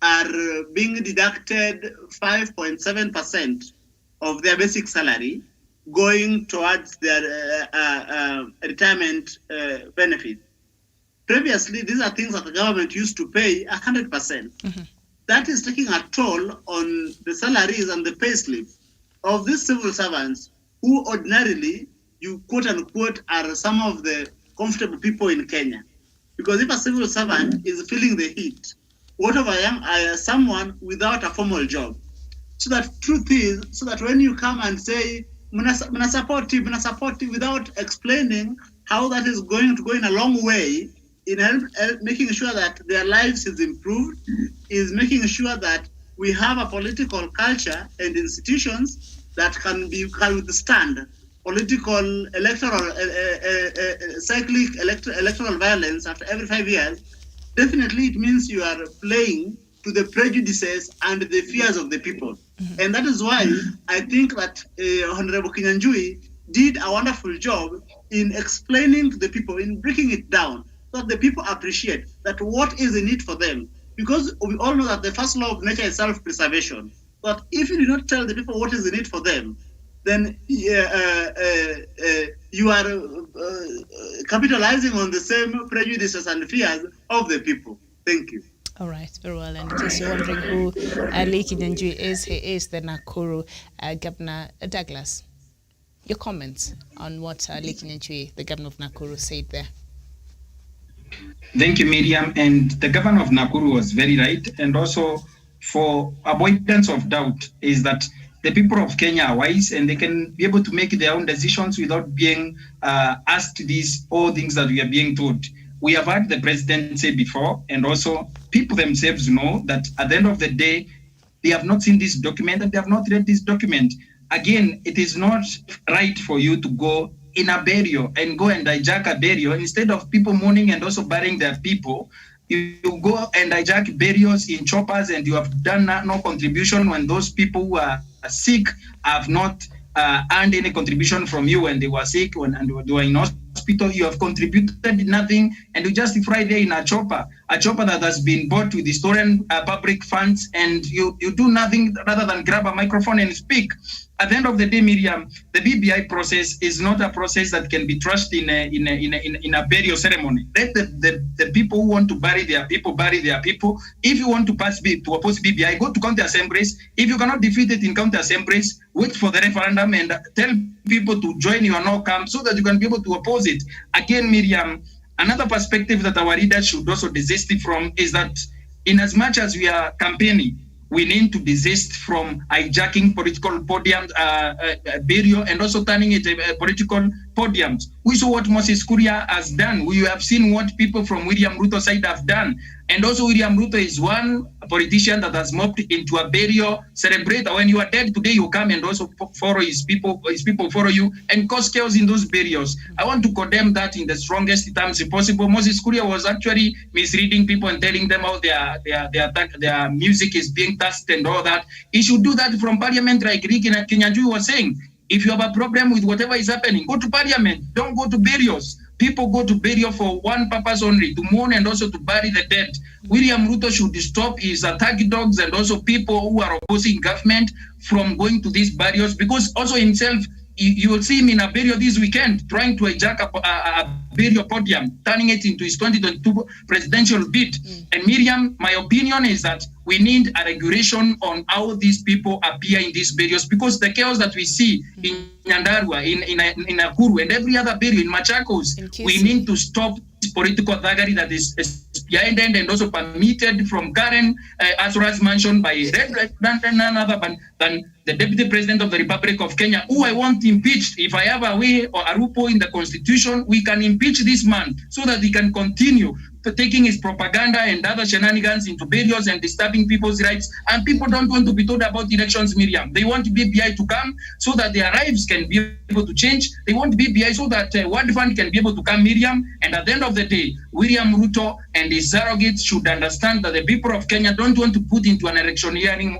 are being deducted 5.7% of their basic salary going towards their retirement benefit. Previously, these are things that the government used to pay 100%. Mm-hmm. That is taking a toll on the salaries and the pay slip of these civil servants who ordinarily, you quote unquote, are some of the comfortable people in Kenya. Because if a civil servant is feeling the heat, whatever I am someone without a formal job. So that truth is, so that when you come and say, "Muna support you," without explaining how that is going to go in a long way in making sure that their lives is improved, is making sure that we have a political culture and institutions that can withstand political electoral cyclic electoral violence after every 5 years. Definitely, it means you are playing to the prejudices and the fears of the people. Mm-hmm. And that is why I think that Honorable Kinyanjui did a wonderful job in explaining to the people, in breaking it down, so that the people appreciate that what is in it for them. Because we all know that the first law of nature is self-preservation. But if you do not tell the people what is in it for them, then you are capitalizing on the same prejudices and fears of the people. Thank you. All right, very well. And in case you're wondering who Lee Kinyanjui is, he is the Nakuru Governor. Douglas, your comments on what Lee Kinyanjui, the Governor of Nakuru, said there. Thank you, Miriam. And the Governor of Nakuru was very right. And also, for avoidance of doubt, is that the people of Kenya are wise and they can be able to make their own decisions without being asked these all things that we are being told. We have heard the president say before, and also people themselves know that at the end of the day, they have not seen this document and they have not read this document. Again, it is not right for you to go in a burial and go and hijack a burial instead of people mourning and also burying their people. You go and hijack burials in choppers and you have done no contribution when those people who are sick have not earned any contribution from you when they were sick and they were in hospital. You have contributed nothing and you just fry there in a chopper that has been bought with the stolen public funds, and you do nothing rather than grab a microphone and speak. At the end of the day, Miriam, the BBI process is not a process that can be trusted in a burial ceremony. Let the people who want to bury their people bury their people. If you want to oppose BBI, go to county assemblies. If you cannot defeat it in county assemblies, wait for the referendum and tell people to join your no camp so that you can be able to oppose it. Again, Miriam, another perspective that our leaders should also desist from is that in as much as we are campaigning, we need to desist from hijacking political podiums, burial, and also turning it political podiums. We saw what Moses Kuria has done. We have seen what people from William Ruto's side have done. And also William Ruto is one politician that has moved into a burial celebrator. When you are dead today, you come and also follow his people follow you and cause chaos in those burials. I want to condemn that in the strongest terms possible. Moses Kuria was actually misleading people and telling them how their music is being tasked and all that. He should do that from parliament, like Rick Kinyanjui was saying. If you have a problem with whatever is happening, go to parliament. Don't go to burials. People go to burial for one purpose only, to mourn and also to bury the dead. William Ruto should stop his attack dogs and also people who are opposing government from going to these burials, because also himself, you will see him in a burial this weekend trying to hijack a burial podium, turning it into his 2022 presidential bid. And Miriam, my opinion is that we need a regulation on how these people appear in these burials, because the chaos that we see in Nyandarua, in Nakuru, and every other burial in Machakos, we need to stop this political thuggery that is behind and also permitted from Karen Asura's mansion by none other than the Deputy President of the Republic of Kenya, who I want impeached. If I have a way or a loophole in the Constitution, we can impeach this man so that he can continue taking his propaganda and other shenanigans into burials and disturbing people's rights. And people don't want to be told about elections, Miriam. They want BBI to come so that their lives can be able to change. They want BBI so that World Fund can be able to come, Miriam. And at the end of the day, William Ruto and his surrogates should understand that the people of Kenya don't want to put into an electioneering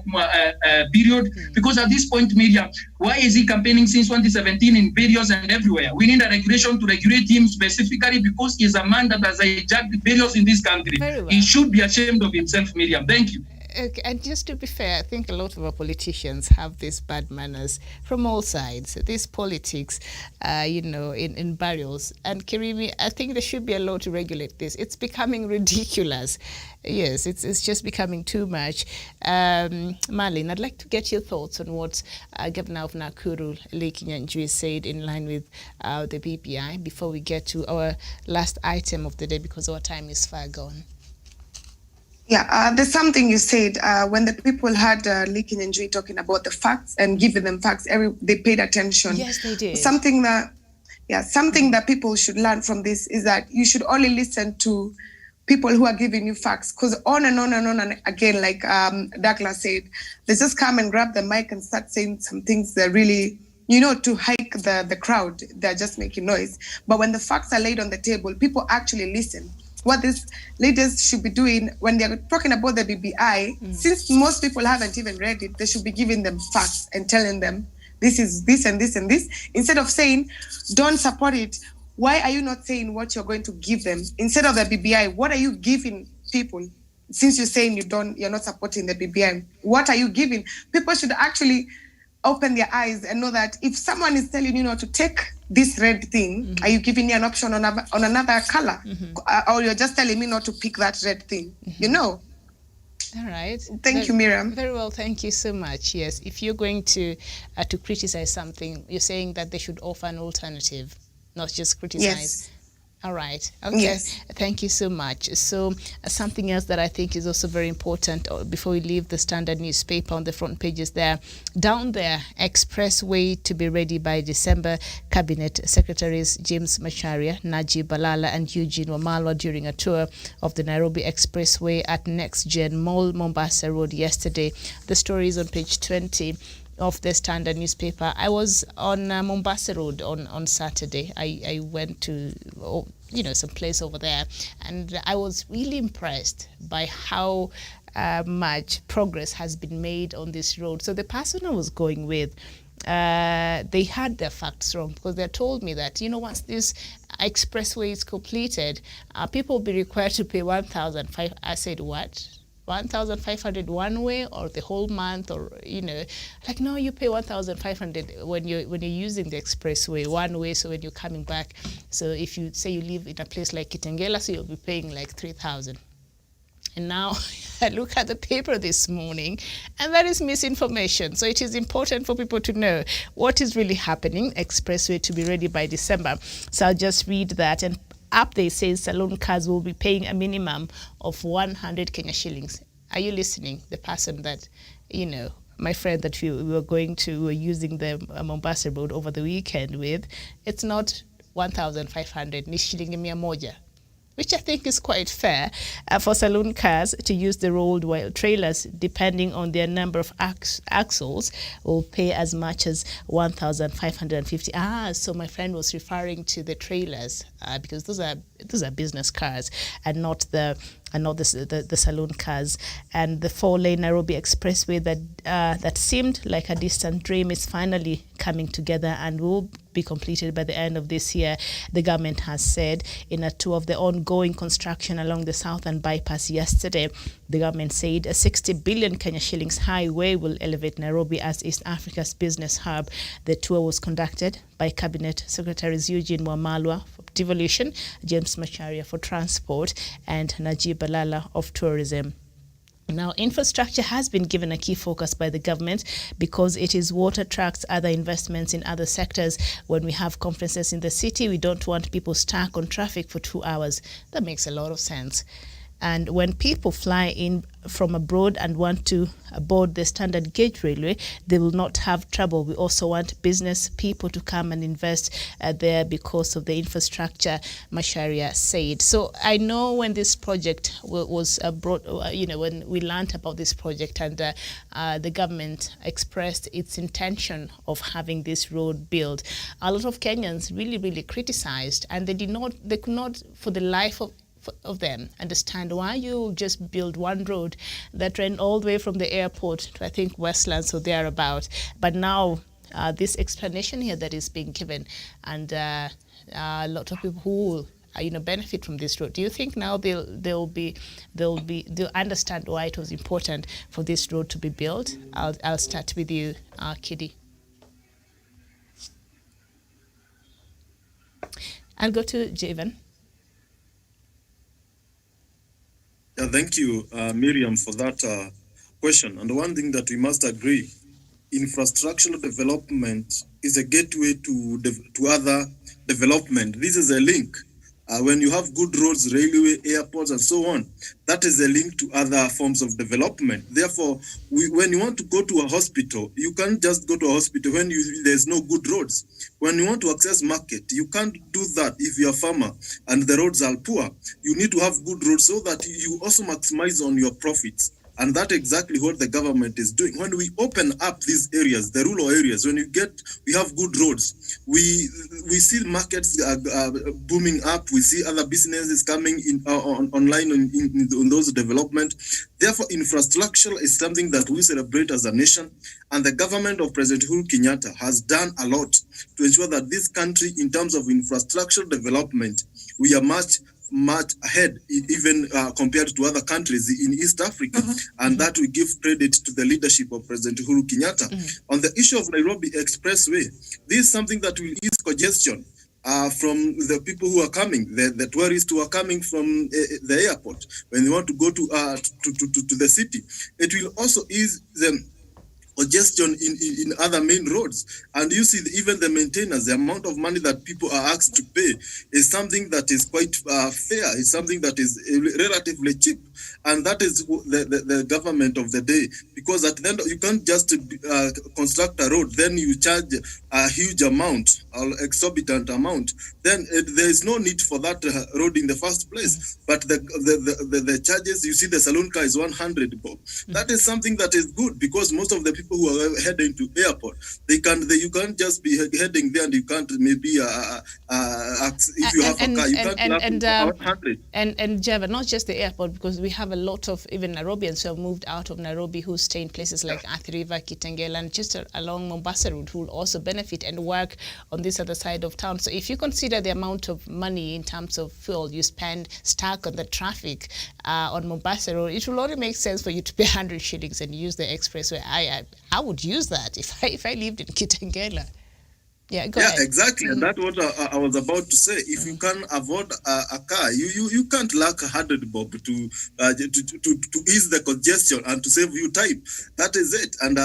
period. Because at this point, Miriam, why is he campaigning since 2017 in burials and everywhere? We need a regulation to regulate him specifically because he's a man that has hijacked burials in this country. Well. He should be ashamed of himself, Miriam. Thank you. Okay, and just to be fair, I think a lot of our politicians have these bad manners from all sides. This politics, in barrios. And Kirimi, I think there should be a law to regulate this. It's becoming ridiculous. Yes, it's just becoming too much. Marlene, I'd like to get your thoughts on what Governor of Nakuru, Lee Kinyanjui, said in line with the BBI before we get to our last item of the day, because our time is far gone. Yeah, there's something you said when the people had Lee Kinyanjui talking about the facts and giving them facts. They paid attention. Yes, they did. Something that people should learn from this is that you should only listen to people who are giving you facts, because on and on and on and again, like Douglas said, they just come and grab the mic and start saying some things that really, to hike the crowd. They're just making noise. But when the facts are laid on the table, people actually listen. What these leaders should be doing when they're talking about the BBI, since most people haven't even read it, they should be giving them facts and telling them this is this and this and this. Instead of saying, don't support it, why are you not saying what you're going to give them? Instead of the BBI, what are you giving people? Since you're saying you're not supporting the BBI, what are you giving? People should actually open their eyes and know that if someone is telling you not to take this red thing, are you giving me an option on another color? Or you're just telling me not to pick that red thing? All right. Thank you, Miriam. Very well, thank you so much. Yes, if you're going to criticize something, you're saying that they should offer an alternative, not just criticize. Yes. All right. Okay. Yes. Thank you so much. So something else that I think is also very important before we leave the Standard newspaper on the front pages there, down there, expressway to be ready by December. Cabinet Secretaries James Macharia, Najib Balala and Eugene Wamalwa during a tour of the Nairobi Expressway at Next Gen Mall, Mombasa Road yesterday. The story is on page 20 of the Standard newspaper. I was on Mombasa Road on Saturday. I went to some place over there, and I was really impressed by how much progress has been made on this road. So the person I was going with, they had their facts wrong, because they told me that once this expressway is completed, people will be required to pay 1,500. I said, what? 1,500 one way or the whole month, or no, you pay 1,500 when you're using the expressway one way. So when you're coming back, so if you say you live in a place like Kitengela, so you'll be paying like 3,000. And now I look at the paper this morning, and that is misinformation. So it is important for people to know what is really happening. Expressway to be ready by December. So I'll just read that. And up there says salon cars will be paying a minimum of 100 Kenya shillings. Are you listening? The person that, my friend that we were using the Mombasa Road over the weekend with, it's not 1,500, ni shilingi 100. Which I think is quite fair for saloon cars to use the road, while trailers, depending on their number of axles, will pay as much as 1,550. So my friend was referring to the trailers because those are business cars and not the saloon cars. And the 4-lane Nairobi Expressway that seemed like a distant dream is finally coming together and will be completed by the end of this year, the government has said. In a tour of the ongoing construction along the southern bypass yesterday, the government said a 60 billion Kenya shillings highway will elevate Nairobi as East Africa's business hub. The tour was conducted by Cabinet Secretaries Eugene Wamalwa for Devolution, James Macharia for Transport, and Najib Balala of Tourism. Now, infrastructure has been given a key focus by the government because it is what attracts other investments in other sectors. When we have conferences in the city, we don't want people stuck on traffic for 2 hours. That makes a lot of sense. And when people fly in from abroad and want to board the standard gauge railway, they will not have trouble. We also want business people to come and invest there because of the infrastructure, Macharia said. So I know when this project was brought, when we learned about this project and the government expressed its intention of having this road built, a lot of Kenyans really, really criticized, and they could not for the life of them understand why you just build one road that ran all the way from the airport to, I think, Westlands or thereabout. But now this explanation here that is being given, and a lot of people who benefit from this road. Do you think now they'll understand why it was important for this road to be built? I'll start with you, Kidi. I'll go to Javan. Yeah, thank you, Miriam, for that question. And one thing that we must agree, infrastructural development is a gateway to other development. This is a link. When you have good roads, railway, airports, and so on, that is a link to other forms of development. Therefore, when you want to go to a hospital, you can't just go to a hospital when there's no good roads. When you want to access market, you can't do that if you're a farmer and the roads are poor. You need to have good roads so that you also maximize on your profits. And that's exactly what the government is doing. When we open up these areas, the rural areas, we have good roads. We see markets booming up. We see other businesses coming in online on those development. Therefore, infrastructure is something that we celebrate as a nation. And the government of President Uhuru Kenyatta has done a lot to ensure that this country, in terms of infrastructure development, we are much ahead, even compared to other countries in East Africa. And that we give credit to the leadership of President Uhuru Kenyatta. On the issue of Nairobi Expressway, this is something that will ease congestion from the people who are coming, the tourists who are coming from the airport when they want to go to the city. It will also ease them congestion in other main roads. And you see, even the maintenance, the amount of money that people are asked to pay is something that is quite fair. It's something that is relatively cheap. And that is the government of the day. Because at the end, you can't just construct a road, then you charge a huge amount, or exorbitant amount. Then there is no need for that road in the first place. But the charges, you see, the saloon car is 100 bob. That is something that is good, because most of the people who are heading to airport, you can't just be heading there, and you can't maybe if you have a car, you can't have 100. And Java, not just the airport, because we have a lot of even Nairobians who have moved out of Nairobi who stay in places like Athi River, Kitengela, and just along Mombasa Road, who will also benefit and work on this other side of town. So if you consider the amount of money in terms of fuel you spend stuck on the traffic on Mombasa Road, it will only make sense for you to pay 100 shillings and use the expressway. I would use that if I lived in Kitengela. Yeah, go ahead. Exactly. And that's what I was about to say. If you can afford a car, you can't lack 100 bob to ease the congestion and to save you time. That is it. And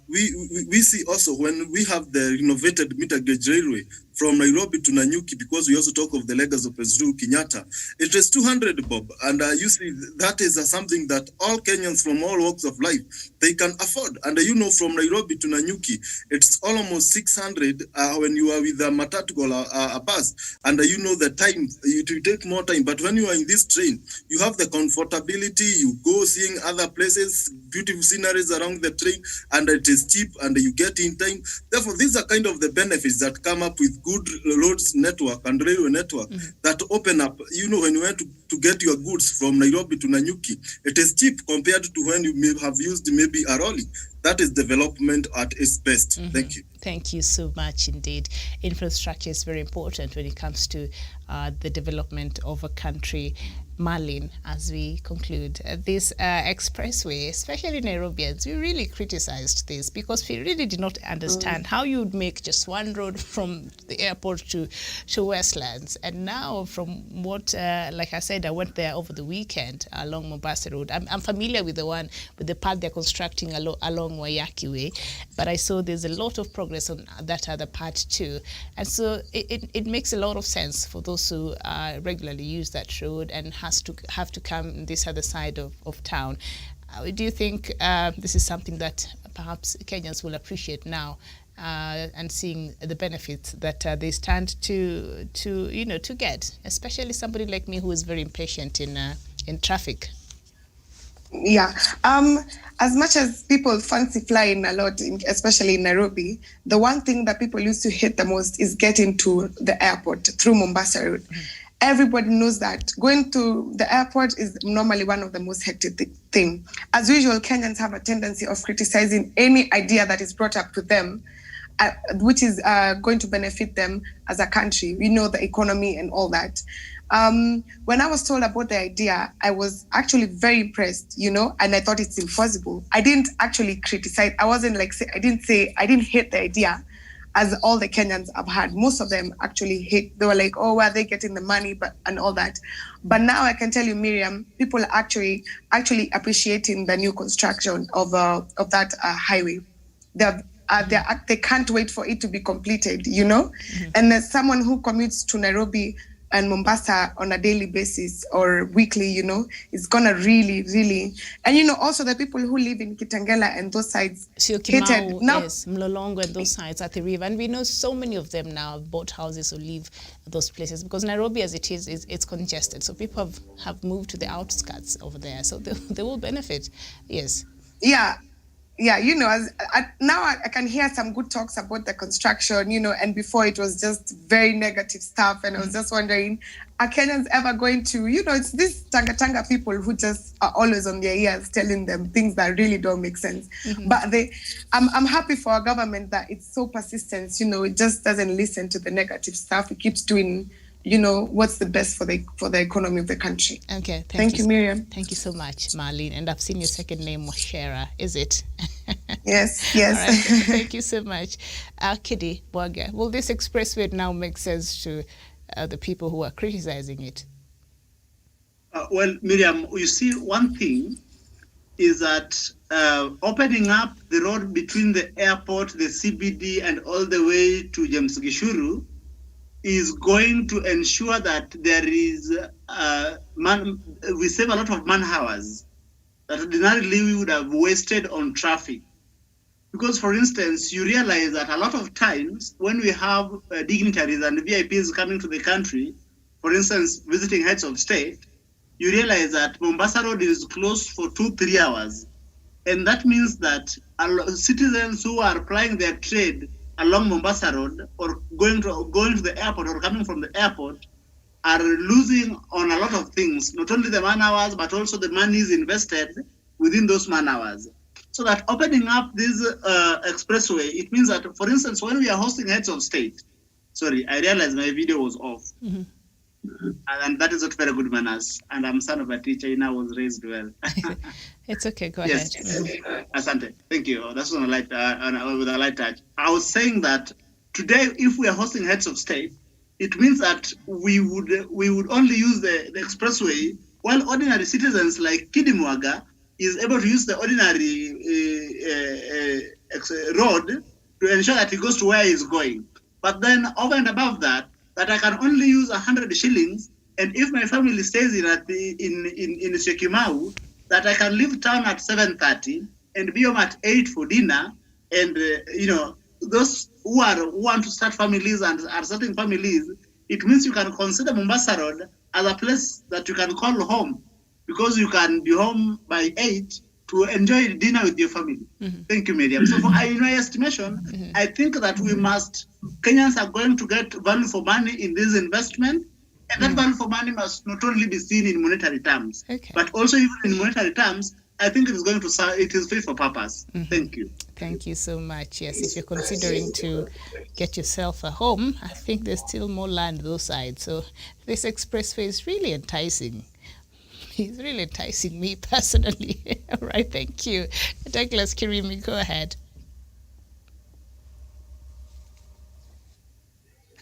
we see also when we have the renovated meter gauge railway from Nairobi to Nanyuki, because we also talk of the legacy of President Kenyatta, it is 200 bob. And you see, that is something that all Kenyans from all walks of life, they can afford. And from Nairobi to Nanyuki, it's almost 600 when you are with a matatu or a bus. And the time, it will take more time. But when you are in this train, you have the comfortability, you go seeing other places, beautiful sceneries around the train, and it is cheap, and you get in time. Therefore, these are kind of the benefits that come up with good roads network and railway network that open up. When you went to get your goods from Nairobi to Nanyuki, it is cheap compared to when you may have used maybe a lorry. That is development at its best. Thank you. Thank you so much indeed. Infrastructure is very important when it comes to the development of a country. Marlene, as we conclude this expressway, especially Nairobians, we really criticized this because we really did not understand how you would make just one road from the airport to Westlands. And now, from what, like I said, I went there over the weekend along Mombasa Road. I'm familiar with the part they're constructing along Waiyaki Way, but I saw there's a lot of progress on that other part too. And so it makes a lot of sense for those who regularly use that road and have to come this other side of town. Do you think this is something that perhaps Kenyans will appreciate now, and seeing the benefits that they stand to get, especially somebody like me who is very impatient in traffic? Yeah. As much as people fancy flying a lot, especially in Nairobi, the one thing that people used to hate the most is getting to the airport through Mombasa Road. Everybody knows that going to the airport is normally one of the most hectic things. As usual, Kenyans have a tendency of criticizing any idea that is brought up to them which is going to benefit them as a country. We know the economy and all that. When I was told about the idea, I was actually very impressed, and I thought it's impossible. I didn't actually criticize. I didn't hate the idea, as all the Kenyans have had. Most of them actually hate. They were like, oh, where are they getting the money, and all that. But now I can tell you, Miriam, people are actually appreciating the new construction of that highway. They can't wait for it to be completed, Mm-hmm. And as someone who commutes to Nairobi and Mombasa on a daily basis or weekly, it's gonna really, really, and also the people who live in Kitengela and those sides, Syokimau, yes, Mlolongo and those sides at the river, and we know so many of them now have bought houses or live those places because Nairobi, as it is it's congested, so people have moved to the outskirts over there, so they will benefit. Yes. Yeah, now I can hear some good talks about the construction, and before it was just very negative stuff, and I was just wondering, are Kenyans ever going to, it's these Tanga people who just are always on their ears telling them things that really don't make sense. Mm-hmm. But I'm happy for our government that it's so persistent, it just doesn't listen to the negative stuff. It keeps doing what's the best for the economy of the country. Okay, thank you, Miriam. Thank you so much, Marlene. And I've seen your second name, Moshera, is it? Yes. All right. Thank you so much. Kidi Bwaga, will this expressway now make sense to the people who are criticizing it? Well, Miriam, you see, one thing is that opening up the road between the airport, the CBD, and all the way to James Gishuru is going to ensure that there is we save a lot of man hours that ordinarily we would have wasted on traffic. Because, for instance, you realize that a lot of times when we have dignitaries and VIPs coming to the country, for instance, visiting heads of state, you realize that Mombasa Road is closed for 2-3 hours. And that means that citizens who are applying their trade along Mombasa Road or going to the airport or coming from the airport are losing on a lot of things, not only the man hours, but also the monies invested within those man hours. So that opening up this expressway, it means that, for instance, when we are hosting heads of state, sorry, I realized my video was off. Mm-hmm. And that is not very good manners. And I'm son of a teacher, I was raised well. It's okay, go yes. ahead. Asante, thank you. That's on a light, with a light touch. I was saying that today, if we are hosting heads of state, it means that we would only use the expressway, while ordinary citizens like Kidimwaga is able to use the ordinary road to ensure that he goes to where he's going. But then over and above that I can only use 100 shillings, and if my family stays in Syokimau, that I can leave town at 7:30 and be home at 8 for dinner, and those who want to start families and are starting families, it means you can consider Mombasa Road as a place that you can call home, because you can be home by 8 to enjoy dinner with your family. Mm-hmm. Thank you, Miriam. So in my estimation, mm-hmm. I think that Kenyans are going to get value for money in this investment, and that value for money must not only be seen in monetary terms, but also even in monetary terms, I think it is going to serve, it is fit for purpose. Mm-hmm. Thank you. Thank you so much. Yes, if you're considering to get yourself a home, I think there's still more land those sides. So this expressway is really enticing. He's really enticing me personally. All right, thank you. Douglas Kirimi, go ahead.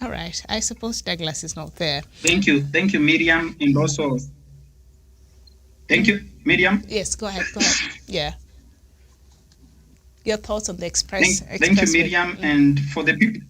All right, I suppose Douglas is not there. Thank you, Miriam, and also thank you, Miriam. Yes, go ahead. Yeah. Your thoughts on the expressway. Thank you, Miriam, and for the people.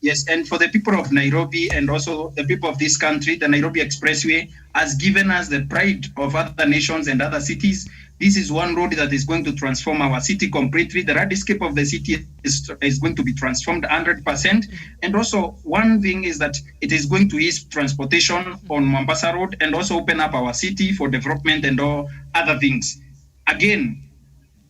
Yes, and for the people of Nairobi and also the people of this country, the Nairobi Expressway has given us the pride of other nations and other cities. This is one road that is going to transform our city completely. The landscape of the city is going to be transformed 100%. And also one thing is that it is going to ease transportation on Mombasa Road and also open up our city for development and all other things. Again,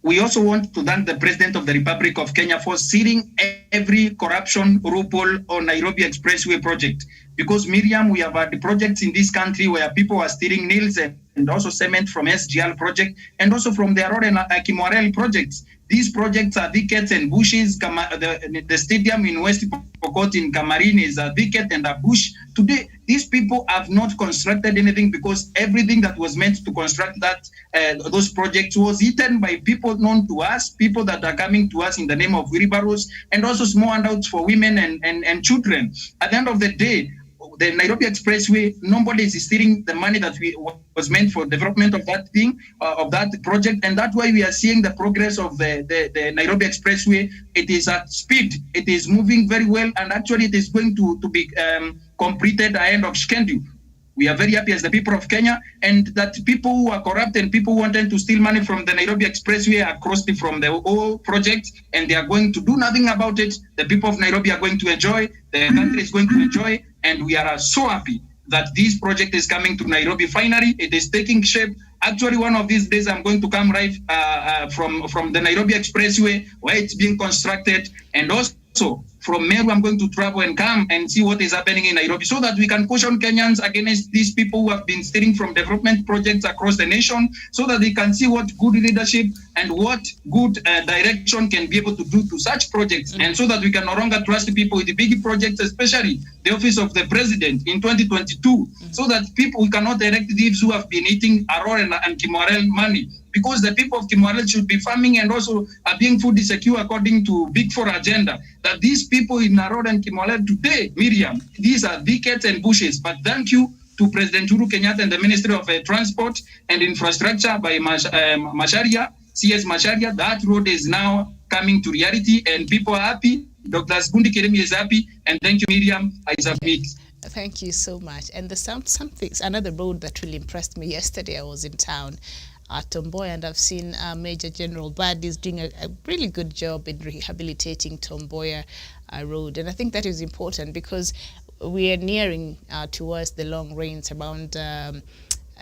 we also want to thank the President of the Republic of Kenya for sitting every corruption loophole on Nairobi Expressway project. Because Miriam, we have had projects in this country where people are stealing nails and also cement from SGL project and also from the Aurora and Kimwarel projects. These projects are thickets and bushes. The stadium in West Pokot in Kamarin is a thicket and a bush. Today, these people have not constructed anything because everything that was meant to construct that those projects was eaten by people known to us, people that are coming to us in the name of wheelbarrows, and also small handouts for women and children. At the end of the day, the Nairobi Expressway, nobody is stealing the money that was meant for development of that thing, of that project, and that's why we are seeing the progress of the Nairobi Expressway. It is at speed, it is moving very well, and actually it is going to be completed ahead of schedule. We are very happy as the people of Kenya, and that people who are corrupt and people who wanted to steal money from the Nairobi Expressway are crossed from the whole project, and they are going to do nothing about it. The people of Nairobi are going to enjoy, the country is going to enjoy, and we are so happy that this project is coming to Nairobi. Finally, it is taking shape. Actually, one of these days, I'm going to come right from the Nairobi Expressway where it's being constructed, and also from Meru, I'm going to travel and come and see what is happening in Nairobi so that we can caution Kenyans against these people who have been stealing from development projects across the nation, so that they can see what good leadership and what good direction can be able to do to such projects, and so that we can no longer trust people with the big projects, especially the office of the president in 2022, so that we cannot elect thieves who have been eating Aurora and Kimwarel money. Because the people of Kimwarel should be farming and also are being food secure according to Big Four agenda. That these people in Aurora and Kimwarel today, Miriam, these are thickets and bushes. But thank you to President Uhuru Kenyatta and the Ministry of Transport and Infrastructure by Macharia, CS Macharia. That road is now coming to reality and people are happy. Dr. Asbundi Kiremi is happy. And thank you, Miriam. I submit. Thank you so much. And the another road that really impressed me yesterday, I was in town at Tomboya, and I've seen Major General Bad is doing a really good job in rehabilitating Tomboya Road. And I think that is important because we are nearing towards the long rains around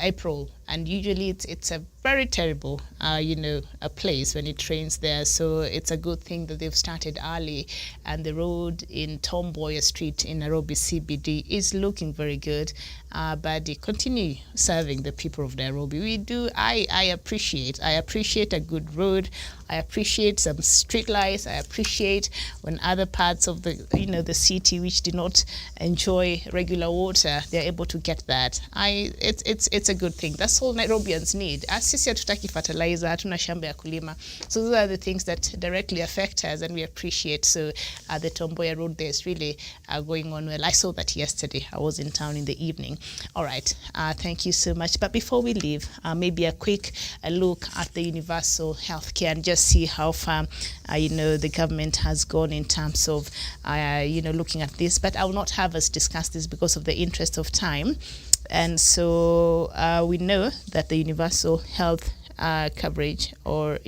April, and usually it's a very terrible a place when it rains there. So it's a good thing that they've started early, and the road in Tomboya Street in Nairobi CBD is looking very good. But they continue serving the people of Nairobi. We do. I appreciate a good road. I appreciate some street lights. I appreciate when other parts of the city which do not enjoy regular water, they're able to get that. It's a good thing. That's all Nairobians need. Sisi hatutaki fertilizer, hatuna shamba ya kulima. So those are the things that directly affect us, and we appreciate. So the Tomboya Road there is really going on well. I saw that yesterday. I was in town in the evening. All right. Thank you so much. But before we leave, maybe a quick look at the universal healthcare and just see how far the government has gone in terms of looking at this. But I will not have us discuss this because of the interest of time. And so we know that the universal health coverage, or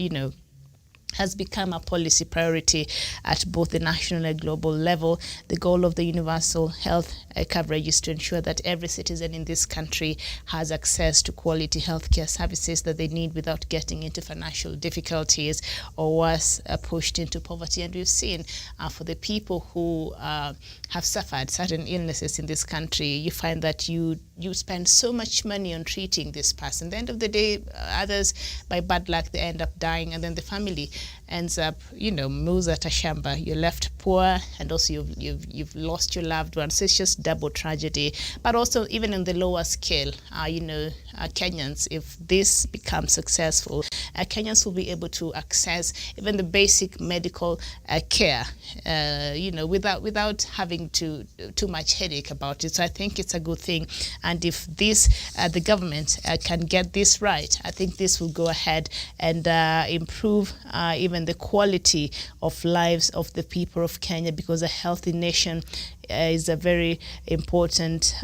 has become a policy priority at both the national and global level. The goal of the universal health coverage is to ensure that every citizen in this country has access to quality healthcare services that they need without getting into financial difficulties or worse, pushed into poverty. And we've seen for the people who have suffered certain illnesses in this country, you find that you spend so much money on treating this person. At the end of the day, others, by bad luck, they end up dying, and then the family ends up, muza tashamba. You're left poor, and also you've lost your loved one. So it's just double tragedy. But also, even on the lower scale, Kenyans, if this becomes successful, Kenyans will be able to access even the basic medical care, without having too much headache about it. So I think it's a good thing. And if the government can get this right, I think this will go ahead and improve even the quality of lives of the people of Kenya, because a healthy nation is a very important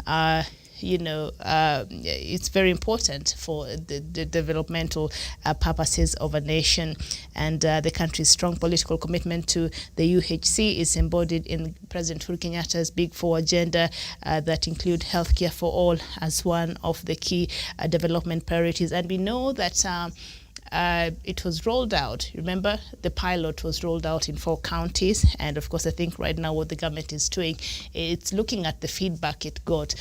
it's very important for the developmental purposes of a nation, and the country's strong political commitment to the UHC is embodied in President Uhuru Kenyatta's Big Four agenda that include healthcare for all as one of the key development priorities. And we know that it was rolled out. Remember, the pilot was rolled out in 4 counties, and of course I think right now what the government is doing, it's looking at the feedback it got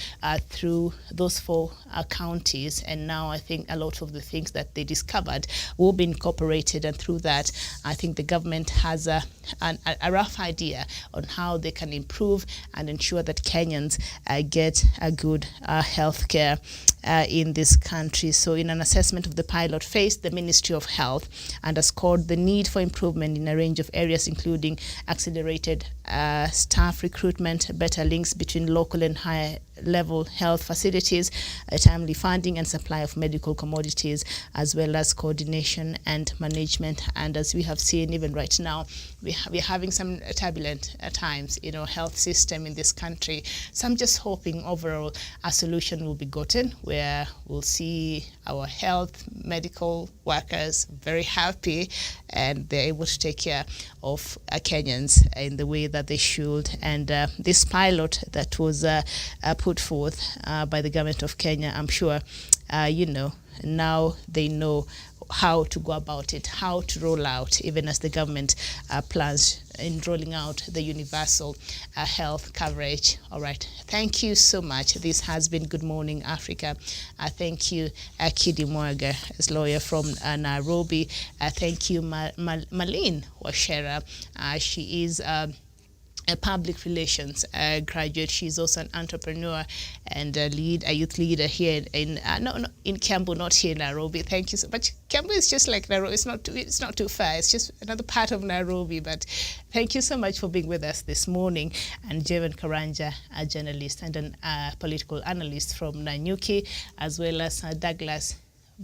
through those 4 counties, and now I think a lot of the things that they discovered will be incorporated, and through that I think the government has a rough idea on how they can improve and ensure that Kenyans get a good health care in this country. So in an assessment of the pilot phase, the Ministry of Health underscored the need for improvement in a range of areas, including accelerated staff recruitment, better links between local and higher level health facilities, timely funding and supply of medical commodities, as well as coordination and management. And as we have seen, even right now, we're having some turbulent times in our health system in this country. So I'm just hoping overall a solution will be gotten where we'll see our health medical workers very happy and they're able to take care of Kenyans in the way that they should. And this pilot that was put forth by the government of Kenya, I'm sure, now they know how to go about it, how to roll out, even as the government plans in rolling out the universal health coverage. All right. Thank you so much. This has been Good Morning Africa. Thank you, Kidi Mwaga, as lawyer from Nairobi. Thank you, Malene Washera. She is a public relations graduate. She's also an entrepreneur and a youth leader here in Kiambu, not here in Nairobi. Thank you so much. Kiambu is just like Nairobi. It's not too far. It's just another part of Nairobi. But thank you so much for being with us this morning. And Jevan Karanja, a journalist and a political analyst from Nanyuki, as well as Douglas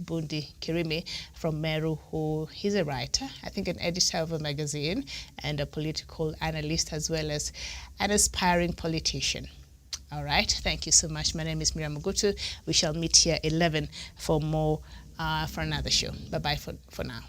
Bundi Kirimi from Meru, who he's a writer, I think an editor of a magazine, and a political analyst, as well as an aspiring politician. All right, thank you so much. My name is Miriam Mugutu. We shall meet here 11 for more, for another show. Bye-bye for now.